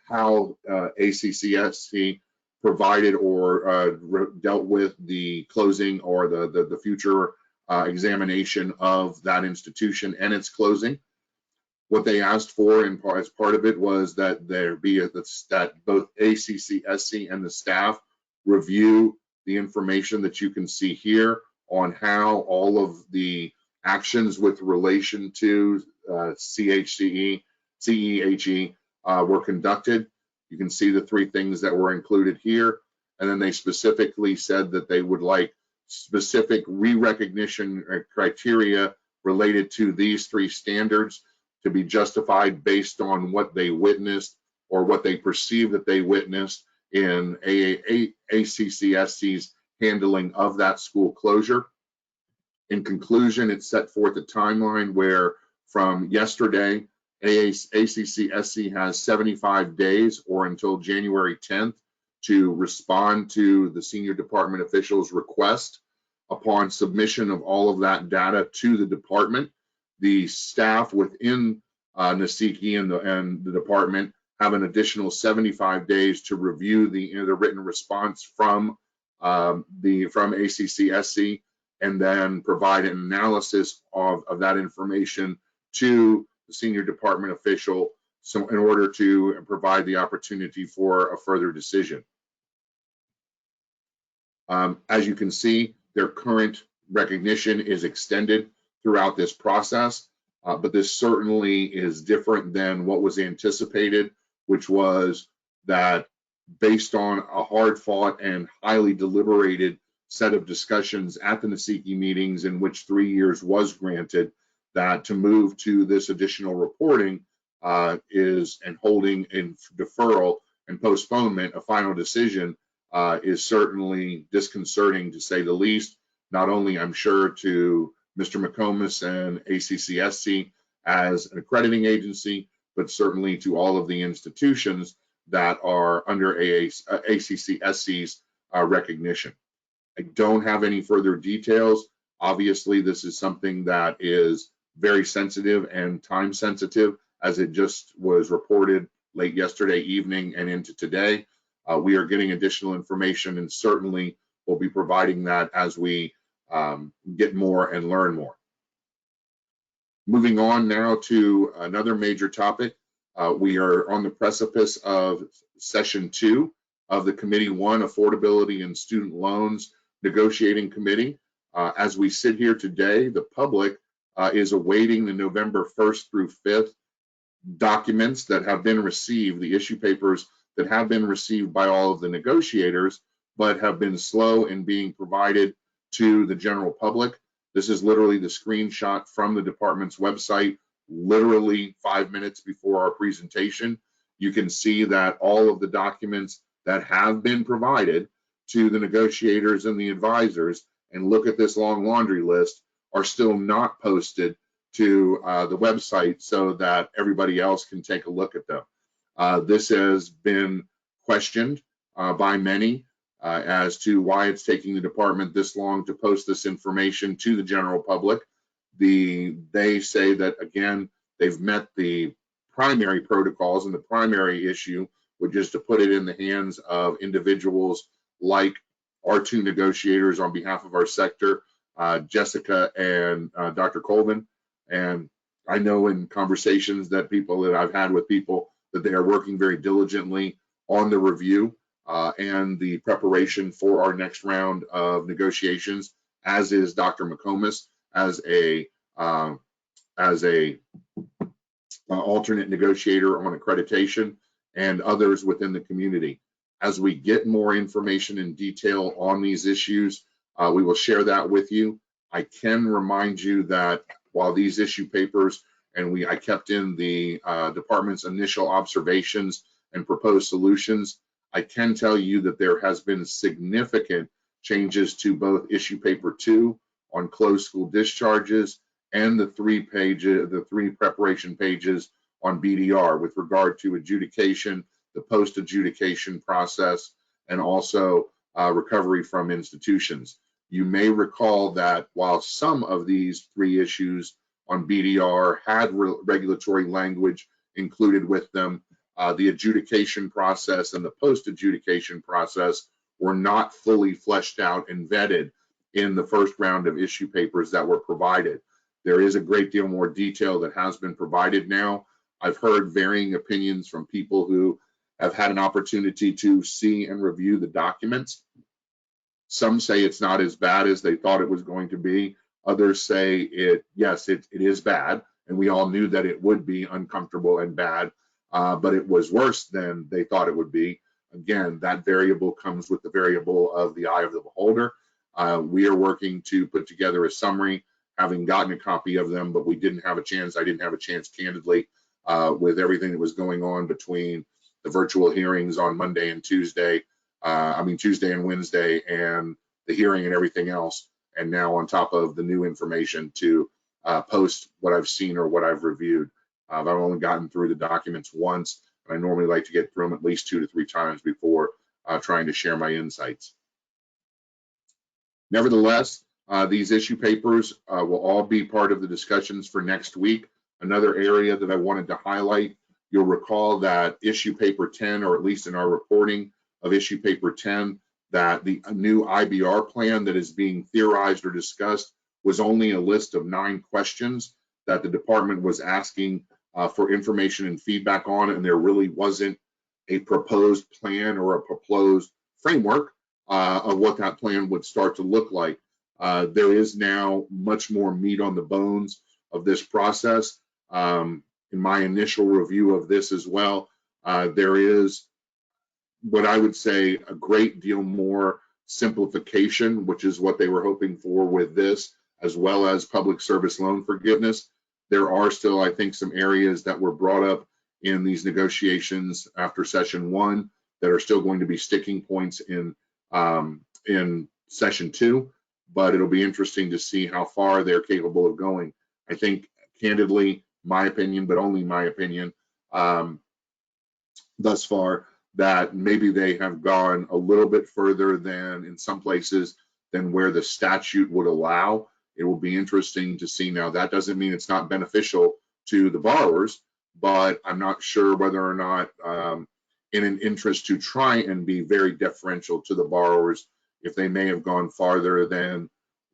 how ACCSC provided or dealt with the closing or the future examination of that institution and its closing. What they asked for as part of it was that there be that both ACCSC and the staff review the information that you can see here on how all of the actions with relation to CEHE were conducted. You can see the 3 things that were included here. And then they specifically said that they would like specific re-recognition criteria related to these 3 standards to be justified based on what they witnessed or what they perceive that they witnessed in ACCSC's handling of that school closure. In conclusion, it set forth a timeline where from yesterday, ACCSC has 75 days or until January 10th to respond to the senior department official's request. Upon submission of all of that data to the department, the staff within NASIKI and the department have an additional 75 days to review the written response from ACCSC and then provide an analysis of that information to the senior department official, so in order to provide the opportunity for a further decision. As you can see, their current recognition is extended throughout this process, but this certainly is different than what was anticipated, which was that based on a hard-fought and highly deliberated set of discussions at the NASIKI meetings in which 3 years was granted, that to move to this additional reporting and holding in deferral and postponement a final decision is certainly disconcerting, to say the least, not only, I'm sure, to Mr. McComas and ACCSC as an accrediting agency, but certainly to all of the institutions that are under ACCSC's recognition. I don't have any further details. Obviously, this is something that is very sensitive and time sensitive, as it just was reported late yesterday evening and into today. We are getting additional information, and certainly we'll be providing that as we get more and learn more. Moving on now to another major topic. We are on the precipice of session 2 of the Committee 1 Affordability and Student Loans Negotiating Committee. As we sit here today, the public is awaiting the November 1st through 5th documents that have been received, the issue papers that have been received by all of the negotiators, but have been slow in being provided to the general public. This is literally the screenshot from the department's website, literally 5 minutes before our presentation. You can see that all of the documents that have been provided to the negotiators and the advisors, and look at this long laundry list, are still not posted to the website so that everybody else can take a look at them. This has been questioned by many as to why it's taking the department this long to post this information to the general public. They say that, again, they've met the primary protocols, and the primary issue, which is to put it in the hands of individuals like our two negotiators on behalf of our sector, Jessica and Dr. Colvin. And I know in conversations that I've had with people that they are working very diligently on the review and the preparation for our next round of negotiations, as is Dr. McComas as a alternate negotiator on accreditation, and others within the community. As we get more information in detail on these issues, we will share that with you. I can remind you that while these issue papers, and I kept in the department's initial observations and proposed solutions, I can tell you that there has been significant changes to both issue paper 2 on closed school discharges and the three preparation pages on BDR with regard to adjudication, the post-adjudication process, and also recovery from institutions. You may recall that while some of these 3 issues on BDR had regulatory language included with them, the adjudication process and the post-adjudication process were not fully fleshed out and vetted in the first round of issue papers that were provided. There is a great deal more detail that has been provided now. I've heard varying opinions from people who have had an opportunity to see and review the documents. Some say it's not as bad as they thought it was going to be. Others say yes, it is bad, and we all knew that it would be uncomfortable and bad, but it was worse than they thought it would be. Again, that variable comes with the variable of the eye of the beholder. We are working to put together a summary, having gotten a copy of them, but I didn't have a chance, candidly, with everything that was going on between the virtual hearings on Monday and Tuesday and Wednesday, and the hearing and everything else, and now on top of the new information to post what I've seen or what I've reviewed. I've only gotten through the documents once, and I normally like to get through them at least 2 to 3 times before trying to share my insights. Nevertheless, these issue papers will all be part of the discussions for next week. Another area that I wanted to highlight, you'll recall that issue paper 10, or at least in our reporting of issue paper 10, that the new IBR plan that is being theorized or discussed was only a list of 9 questions that the department was asking for information and feedback on, and there really wasn't a proposed plan or a proposed framework of what that plan would start to look like. There is now much more meat on the bones of this process. In my initial review of this as well, there is what I would say a great deal more simplification, which is what they were hoping for with this, as well as public service loan forgiveness. There are still, I think, some areas that were brought up in these negotiations after session 1 that are still going to be sticking points in session 2, but it'll be interesting to see how far they're capable of going. I think, candidly, my opinion, but only my opinion, thus far, that maybe they have gone a little bit further than in some places than where the statute would allow. It will be interesting to see. Now, that doesn't mean it's not beneficial to the borrowers, but I'm not sure whether or not in an interest to try and be very deferential to the borrowers, if they may have gone farther than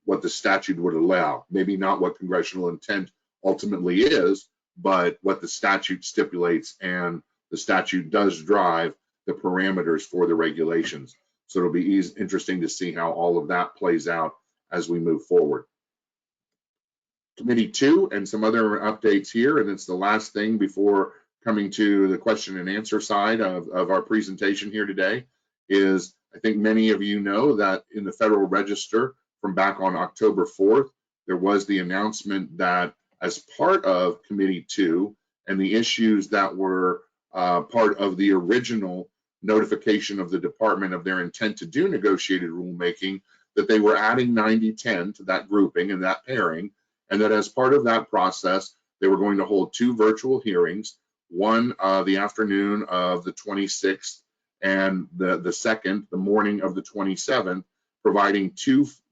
what the statute would allow. Maybe not what congressional intent ultimately is, but what the statute stipulates, and the statute does drive the parameters for the regulations. So it'll be interesting to see how all of that plays out as we move forward. Committee 2 and some other updates here, and it's the last thing before coming to the question and answer side of our presentation here today, is I think many of you know that in the Federal Register from back on October 4th, there was the announcement that as part of Committee 2 and the issues that were part of the original notification of the department of their intent to do negotiated rulemaking, that they were adding 90-10 to that grouping and that pairing, and that as part of that process, they were going to hold 2 virtual hearings, one the afternoon of the 26th and the second, the morning of the 27th, providing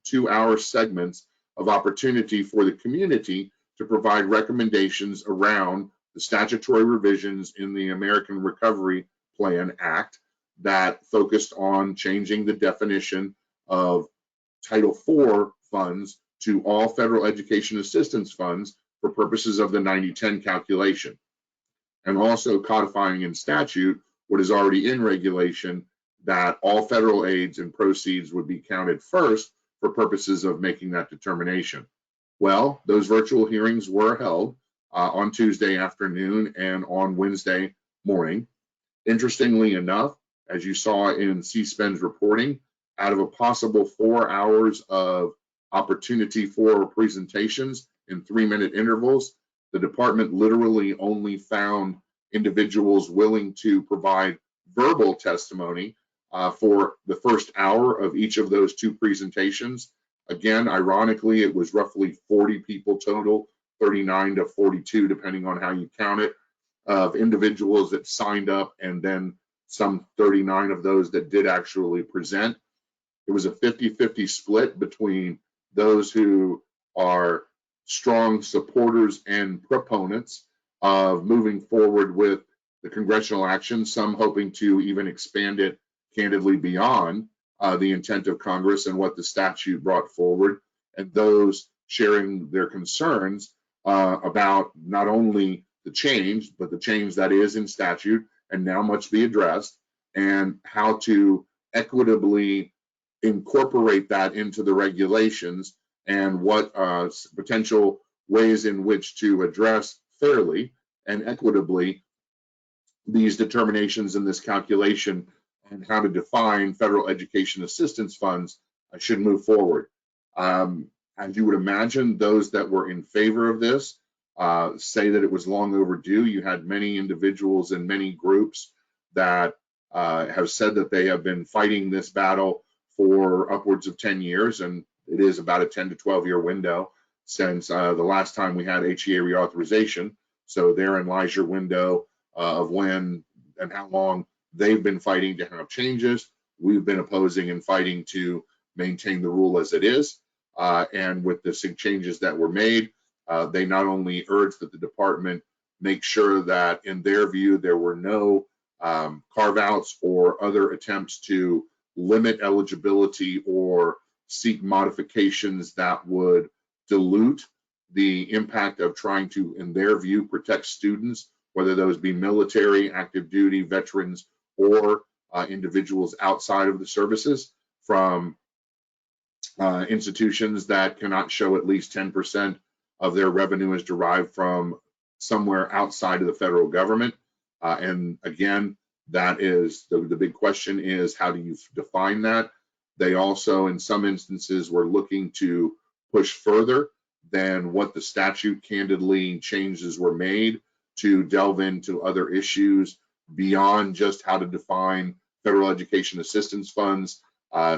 two-hour segments of opportunity for the community to provide recommendations around the statutory revisions in the American Recovery Plan Act that focused on changing the definition of Title IV funds to all federal education assistance funds for purposes of the 90-10 calculation, and also codifying in statute what is already in regulation, that all federal aids and proceeds would be counted first for purposes of making that determination. Well, those virtual hearings were held on Tuesday afternoon and on Wednesday morning. Interestingly enough, as you saw in CSPEN's reporting, out of a possible 4 hours of opportunity for presentations in 3-minute intervals, the department literally only found individuals willing to provide verbal testimony for the first hour of each of those two presentations. Again, ironically, it was roughly 40 people total, 39 to 42, depending on how you count it, of individuals that signed up, and then some 39 of those that did actually present. It was a 50-50 split between those who are strong supporters and proponents of moving forward with the congressional action, some hoping to even expand it candidly beyond the intent of Congress and what the statute brought forward, and those sharing their concerns about not only the change, but the change that is in statute and now must be addressed, and how to equitably incorporate that into the regulations, and what potential ways in which to address fairly and equitably these determinations in this calculation, and how to define federal education assistance funds should move forward. As you would imagine, those that were in favor of this say that it was long overdue. You had many individuals and many groups that have said that they have been fighting this battle for upwards of 10 years, and it is about a 10 to 12-year window since the last time we had HEA reauthorization. So therein lies your window of when and how long they've been fighting to have changes. We've been opposing and fighting to maintain the rule as it is. And with the changes that were made, they not only urged that the department make sure that, in their view, there were no carve-outs or other attempts to limit eligibility or seek modifications that would dilute the impact of trying to, in their view, protect students, whether those be military, active duty, veterans, or individuals outside of the services, from institutions that cannot show at least 10% of their revenue is derived from somewhere outside of the federal government. And again, that is the big question, is how do you define that? They also, in some instances, were looking to push further than what the statute candidly changes were made, to delve into other issues beyond just how to define federal education assistance funds.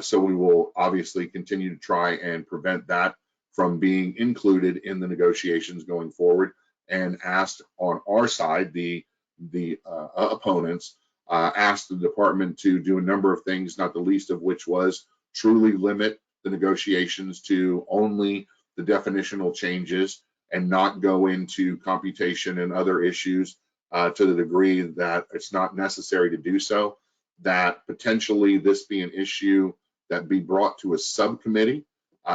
So we will obviously continue to try and prevent that from being included in the negotiations going forward, and asked on our side, the opponents, asked the department to do a number of things, not the least of which was truly limit the negotiations to only the definitional changes and not go into computation and other issues to the degree that it's not necessary to do so, that potentially this be an issue that be brought to a subcommittee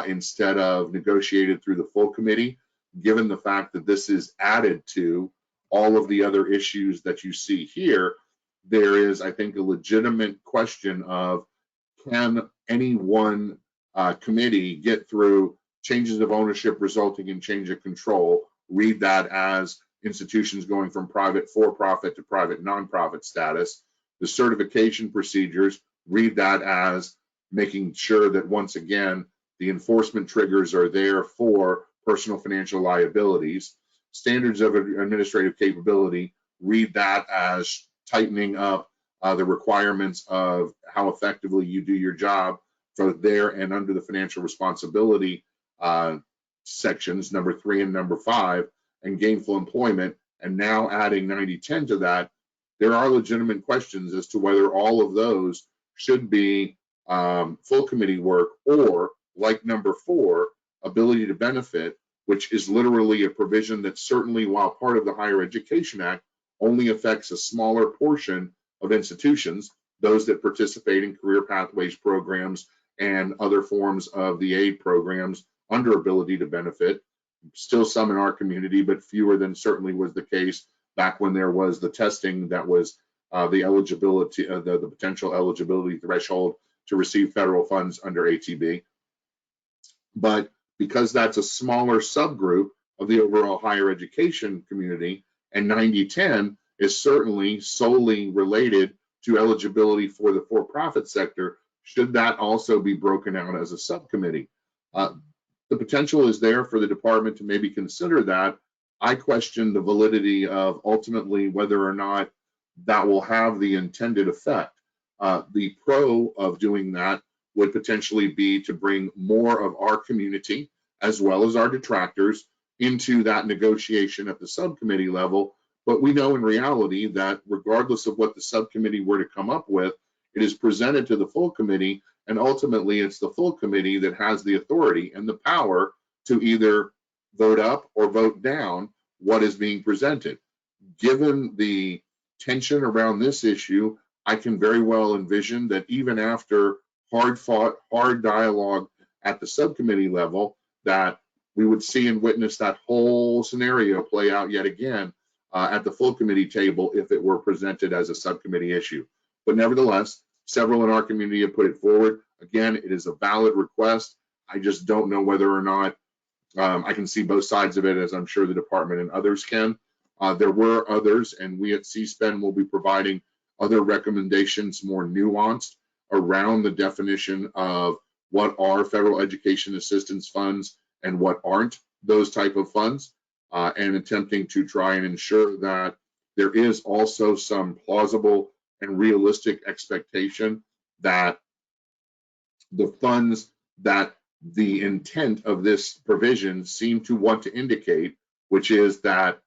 instead of negotiated through the full committee, given the fact that this is added to all of the other issues that you see here. There is, I think, a legitimate question of, can any one committee get through changes of ownership resulting in change of control, read that as institutions going from private for-profit to private nonprofit status, the certification procedures, read that as making sure that, once again, the enforcement triggers are there for personal financial liabilities, standards of administrative capability, read that as tightening up the requirements of how effectively you do your job for there and under the financial responsibility sections, number 3 and number 5, and gainful employment, and now adding 90-10 to that, there are legitimate questions as to whether all of those should be full committee work, or like number 4, ability to benefit, which is literally a provision that certainly, while part of the Higher Education Act, only affects a smaller portion of institutions, those that participate in career pathways programs and other forms of the aid programs under ability to benefit. Still some in our community, but fewer than certainly was the case back when there was the testing that was the eligibility, the potential eligibility threshold to receive federal funds under ATB. But because that's a smaller subgroup of the overall higher education community, and 90-10 is certainly solely related to eligibility for the for-profit sector, should that also be broken out as a subcommittee? The potential is there for the department to maybe consider that. I question the validity of ultimately whether or not that will have the intended effect. The pro of doing that would potentially be to bring more of our community, as well as our detractors, into that negotiation at the subcommittee level. But we know in reality that regardless of what the subcommittee were to come up with, it is presented to the full committee, and ultimately it's the full committee that has the authority and the power to either vote up or vote down what is being presented. Given the tension around this issue, I can very well envision that even after hard-fought, hard dialogue at the subcommittee level, that we would see and witness that whole scenario play out yet again at the full committee table if it were presented as a subcommittee issue. But nevertheless, several in our community have put it forward. Again, it is a valid request. I just don't know whether or not I can see both sides of it, as I'm sure the department and others can. There were others, and we at CSPEN will be providing other recommendations, more nuanced, around the definition of what are federal education assistance funds and what aren't those type of funds, and attempting to try and ensure that there is also some plausible and realistic expectation that the funds that the intent of this provision seem to want to indicate, which is that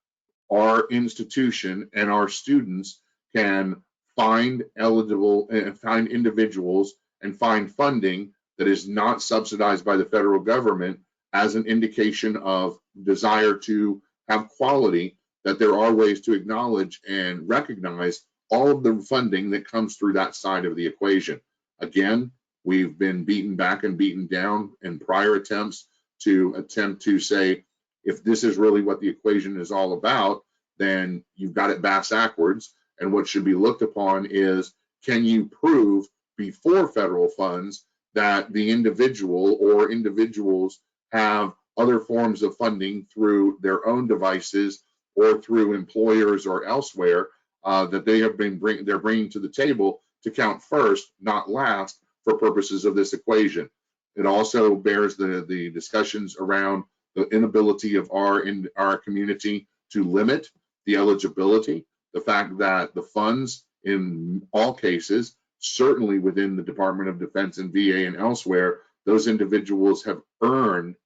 our institution and our students can find eligible and find individuals and find funding that is not subsidized by the federal government as an indication of desire to have quality, that there are ways to acknowledge and recognize all of the funding that comes through that side of the equation. Again, we've been beaten back and beaten down in prior attempts to say, if this is really what the equation is all about, then you've got it backwards. And what should be looked upon is, can you prove before federal funds that the individual or individuals have other forms of funding through their own devices or through employers or elsewhere that they have been they're bringing to the table to count first, not last, for purposes of this equation. It also bears the discussions around the inability of our community to limit the eligibility, the fact that the funds in all cases, certainly within the Department of Defense and VA and elsewhere, those individuals have earned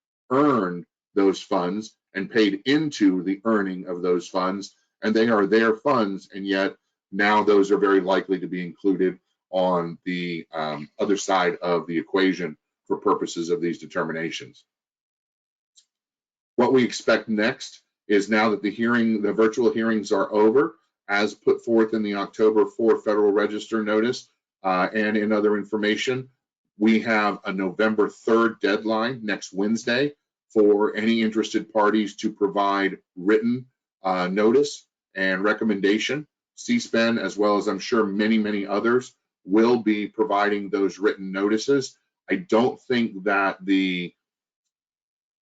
those funds and paid into the earning of those funds, and they are their funds, and yet now those are very likely to be included on the other side of the equation for purposes of these determinations. What we expect next is, now that the virtual hearings are over, as put forth in the October 4 Federal Register notice and in other information, we have a November 3rd deadline, next Wednesday, for any interested parties to provide written notice and recommendation. CSPEN, as well as I'm sure many, many others, will be providing those written notices. I don't think that the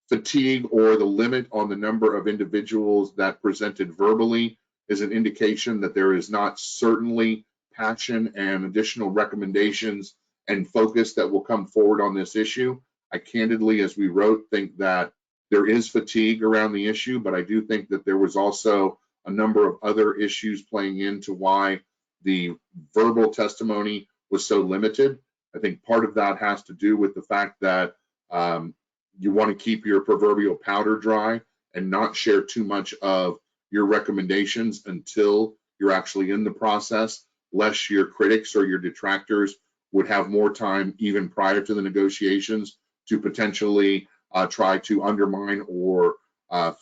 fatigue or the limit on the number of individuals that presented verbally is an indication that there is not certainly passion and additional recommendations and focus that will come forward on this issue. I candidly, as we wrote, think that there is fatigue around the issue, but I do think that there was also a number of other issues playing into why the verbal testimony was so limited. I think part of that has to do with the fact that you want to keep your proverbial powder dry and not share too much of your recommendations until you're actually in the process, less your critics or your detractors would have more time even prior to the negotiations to potentially try to undermine or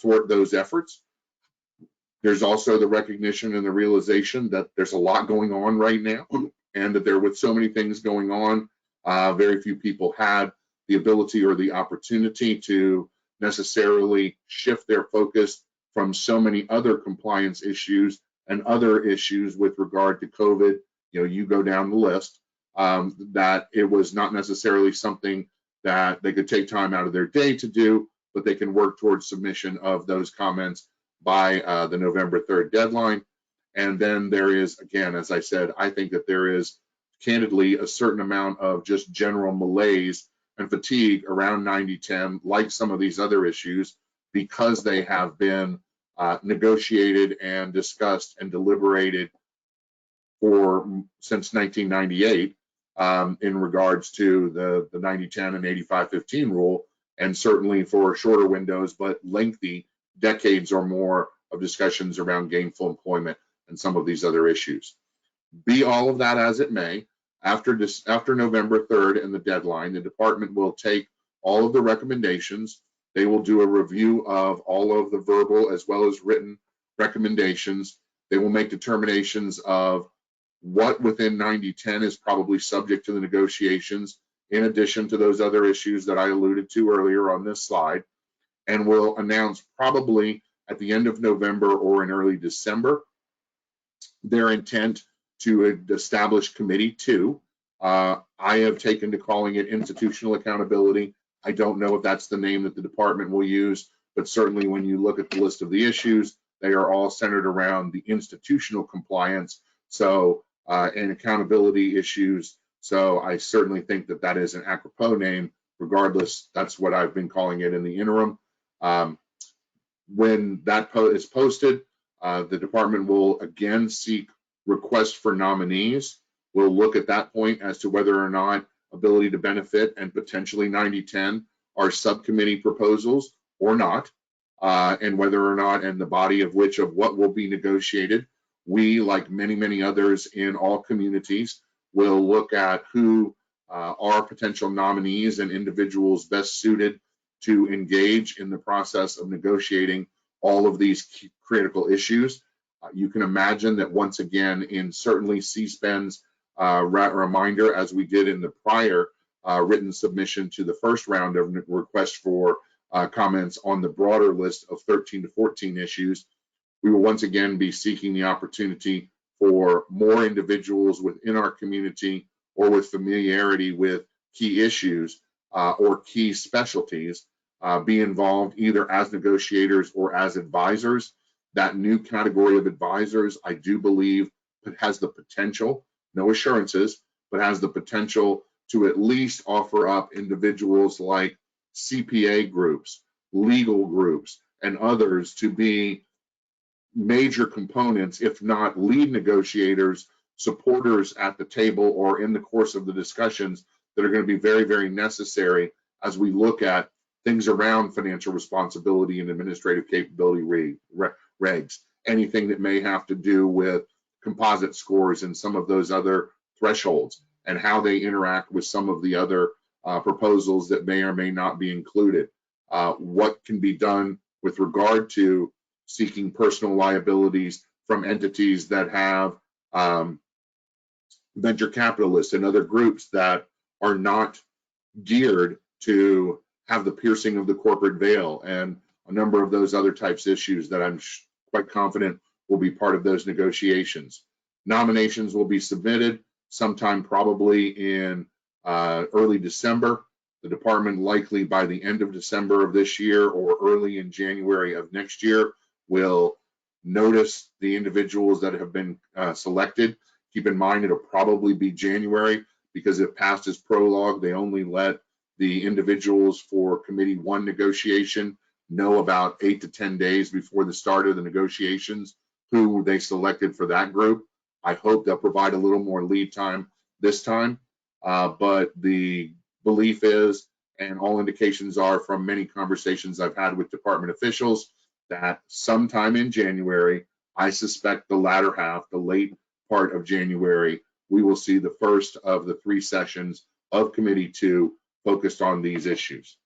thwart those efforts. There's also the recognition and the realization that there's a lot going on right now, and that there, with so many things going on, very few people had the ability or the opportunity to necessarily shift their focus from so many other compliance issues and other issues with regard to COVID. You go down the list, that it was not necessarily something that they could take time out of their day to do, but they can work towards submission of those comments by the November 3rd deadline. And then there is, again, as I said, I think that there is candidly a certain amount of just general malaise and fatigue around 9010, like some of these other issues, because they have been negotiated and discussed and deliberated since 1998 in regards to the 9010 and 8515 rule, and certainly for shorter windows but lengthy decades or more of discussions around gainful employment and some of these other issues. Be all of that as it may, after November 3rd and the deadline, the department will take all of the recommendations. They will do a review of all of the verbal as well as written recommendations. They will make determinations of what within 9010 is probably subject to the negotiations, in addition to those other issues that I alluded to earlier on this slide, and will announce probably at the end of November or in early December their intent to establish Committee 2. I have taken to calling it institutional accountability. I don't know if that's the name that the department will use, but certainly when you look at the list of the issues, they are all centered around the institutional compliance and accountability issues. So I certainly think that that is an apropos name. Regardless, that's what I've been calling it in the interim. When that is posted, the department will again seek requests for nominees. We'll look at that point as to whether or not ability to benefit and potentially 9010 are subcommittee proposals or not, and whether or not, and the body of which of what will be negotiated. We, like many, many others in all communities, will look at who are potential nominees and individuals best suited to engage in the process of negotiating all of these critical issues. You can imagine that once again, in certainly CSPEN's reminder, as we did in the prior written submission to the first round of requests for comments on the broader list of 13 to 14 issues, we will once again be seeking the opportunity for more individuals within our community or with familiarity with key issues or key specialties be involved either as negotiators or as advisors. That new category of advisors, I do believe, has the potential, no assurances, but has the potential to at least offer up individuals like CPA groups, legal groups, and others to be major components, if not lead negotiators, supporters at the table or in the course of the discussions that are going to be very, very necessary as we look at things around financial responsibility and administrative capability regs, anything that may have to do with composite scores and some of those other thresholds and how they interact with some of the other proposals that may or may not be included. What can be done with regard to seeking personal liabilities from entities that have venture capitalists and other groups that are not geared to have the piercing of the corporate veil, and a number of those other types of issues that I'm quite confident will be part of those negotiations. Nominations will be submitted sometime probably in early December. The department likely by the end of December of this year or early in January of next year will notice the individuals that have been selected. Keep in mind it'll probably be January because if passed as prologue, they only let the individuals for Committee 1 negotiation know about 8 to 10 days before the start of the negotiations who they selected for that group. I hope they'll provide a little more lead time this time, but the belief is, and all indications are from many conversations I've had with department officials, that sometime in January, I suspect the latter half, the late part of January, we will see the first of the 3 sessions of Committee 2 focused on these issues.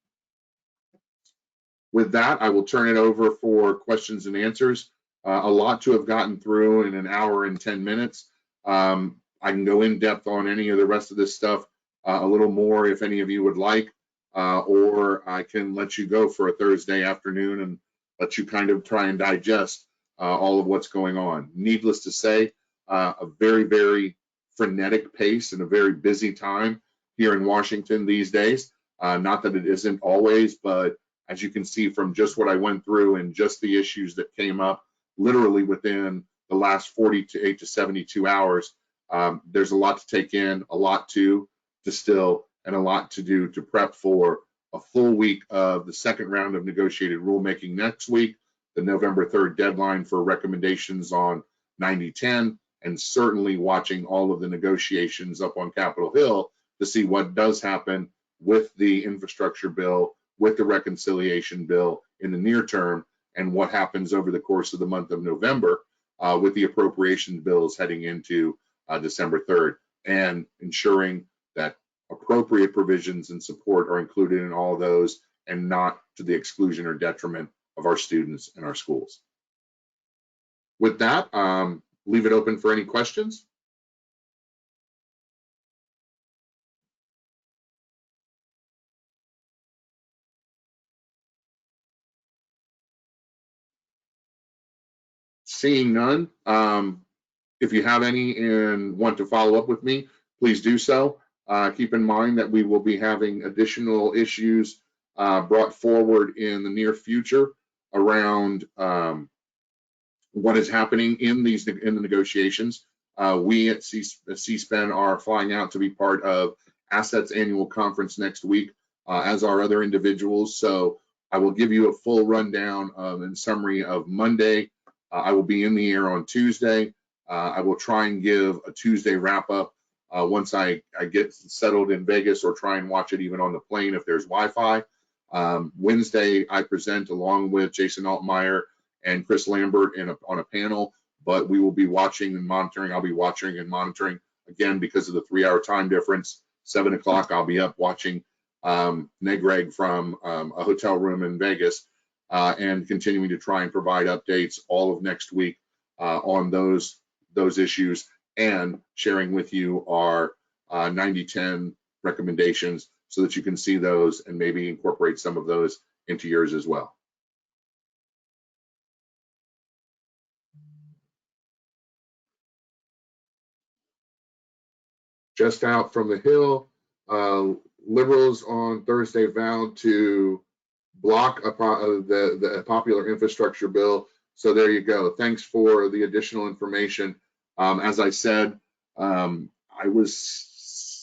With that, I will turn it over for questions and answers. A lot to have gotten through in an hour and 10 minutes. I can go in depth on any of the rest of this stuff a little more if any of you would like, or I can let you go for a Thursday afternoon and let you kind of try and digest all of what's going on. Needless to say, a very, very frenetic pace and a very busy time here in Washington these days. Not that it isn't always, but as you can see from just what I went through and just the issues that came up literally within the last 48 to 72 hours, there's a lot to take in, a lot to distill, and a lot to do to prep for a full week of the second round of negotiated rulemaking next week, the November 3rd deadline for recommendations on 9010, and certainly watching all of the negotiations up on Capitol Hill to see what does happen with the infrastructure bill, with the reconciliation bill in the near term, and what happens over the course of the month of November with the appropriation bills heading into December 3rd, and ensuring that appropriate provisions and support are included in all of those and not to the exclusion or detriment of our students and our schools. With that, leave it open for any questions. Seeing none, if you have any and want to follow up with me, please do so. Keep in mind that we will be having additional issues brought forward in the near future around what is happening in the negotiations. We at CSPEN are flying out to be part of Assets Annual Conference next week, as are other individuals. So I will give you a full rundown and summary of Monday. I will be in the air on Tuesday. I will try and give a Tuesday wrap up once I get settled in Vegas, or try and watch it even on the plane if there's Wi-Fi. Wednesday, I present along with Jason Altmeyer and Chris Lambert on a panel, but we will be watching and monitoring. I'll be watching and monitoring again because of the 3-hour time difference. 7 o'clock, I'll be up watching Negreg from a hotel room in Vegas, and continuing to try and provide updates all of next week on those issues, and sharing with you our 9010 recommendations so that you can see those and maybe incorporate some of those into yours as well. Just out from the Hill, liberals on Thursday vowed to block the popular infrastructure bill. So there you go. Thanks for the additional information. As I said, I was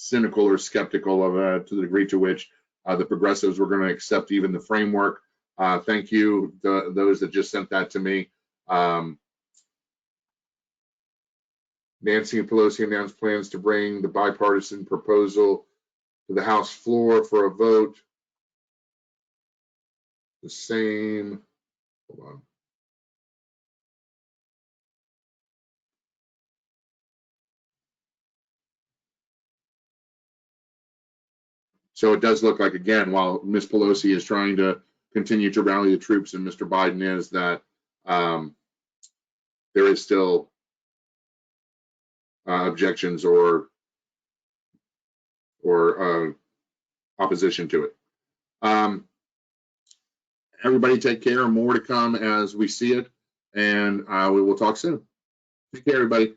cynical or skeptical of to the degree to which the progressives were going to accept even the framework. Thank you, those that just sent that to me. Nancy Pelosi announced plans to bring the bipartisan proposal to the House floor for a vote. The same, hold on. So it does look like, again, while Ms. Pelosi is trying to continue to rally the troops and Mr. Biden is, that there is still objections or opposition to it. Everybody take care. More to come as we see it, and we will talk soon. Take care, everybody.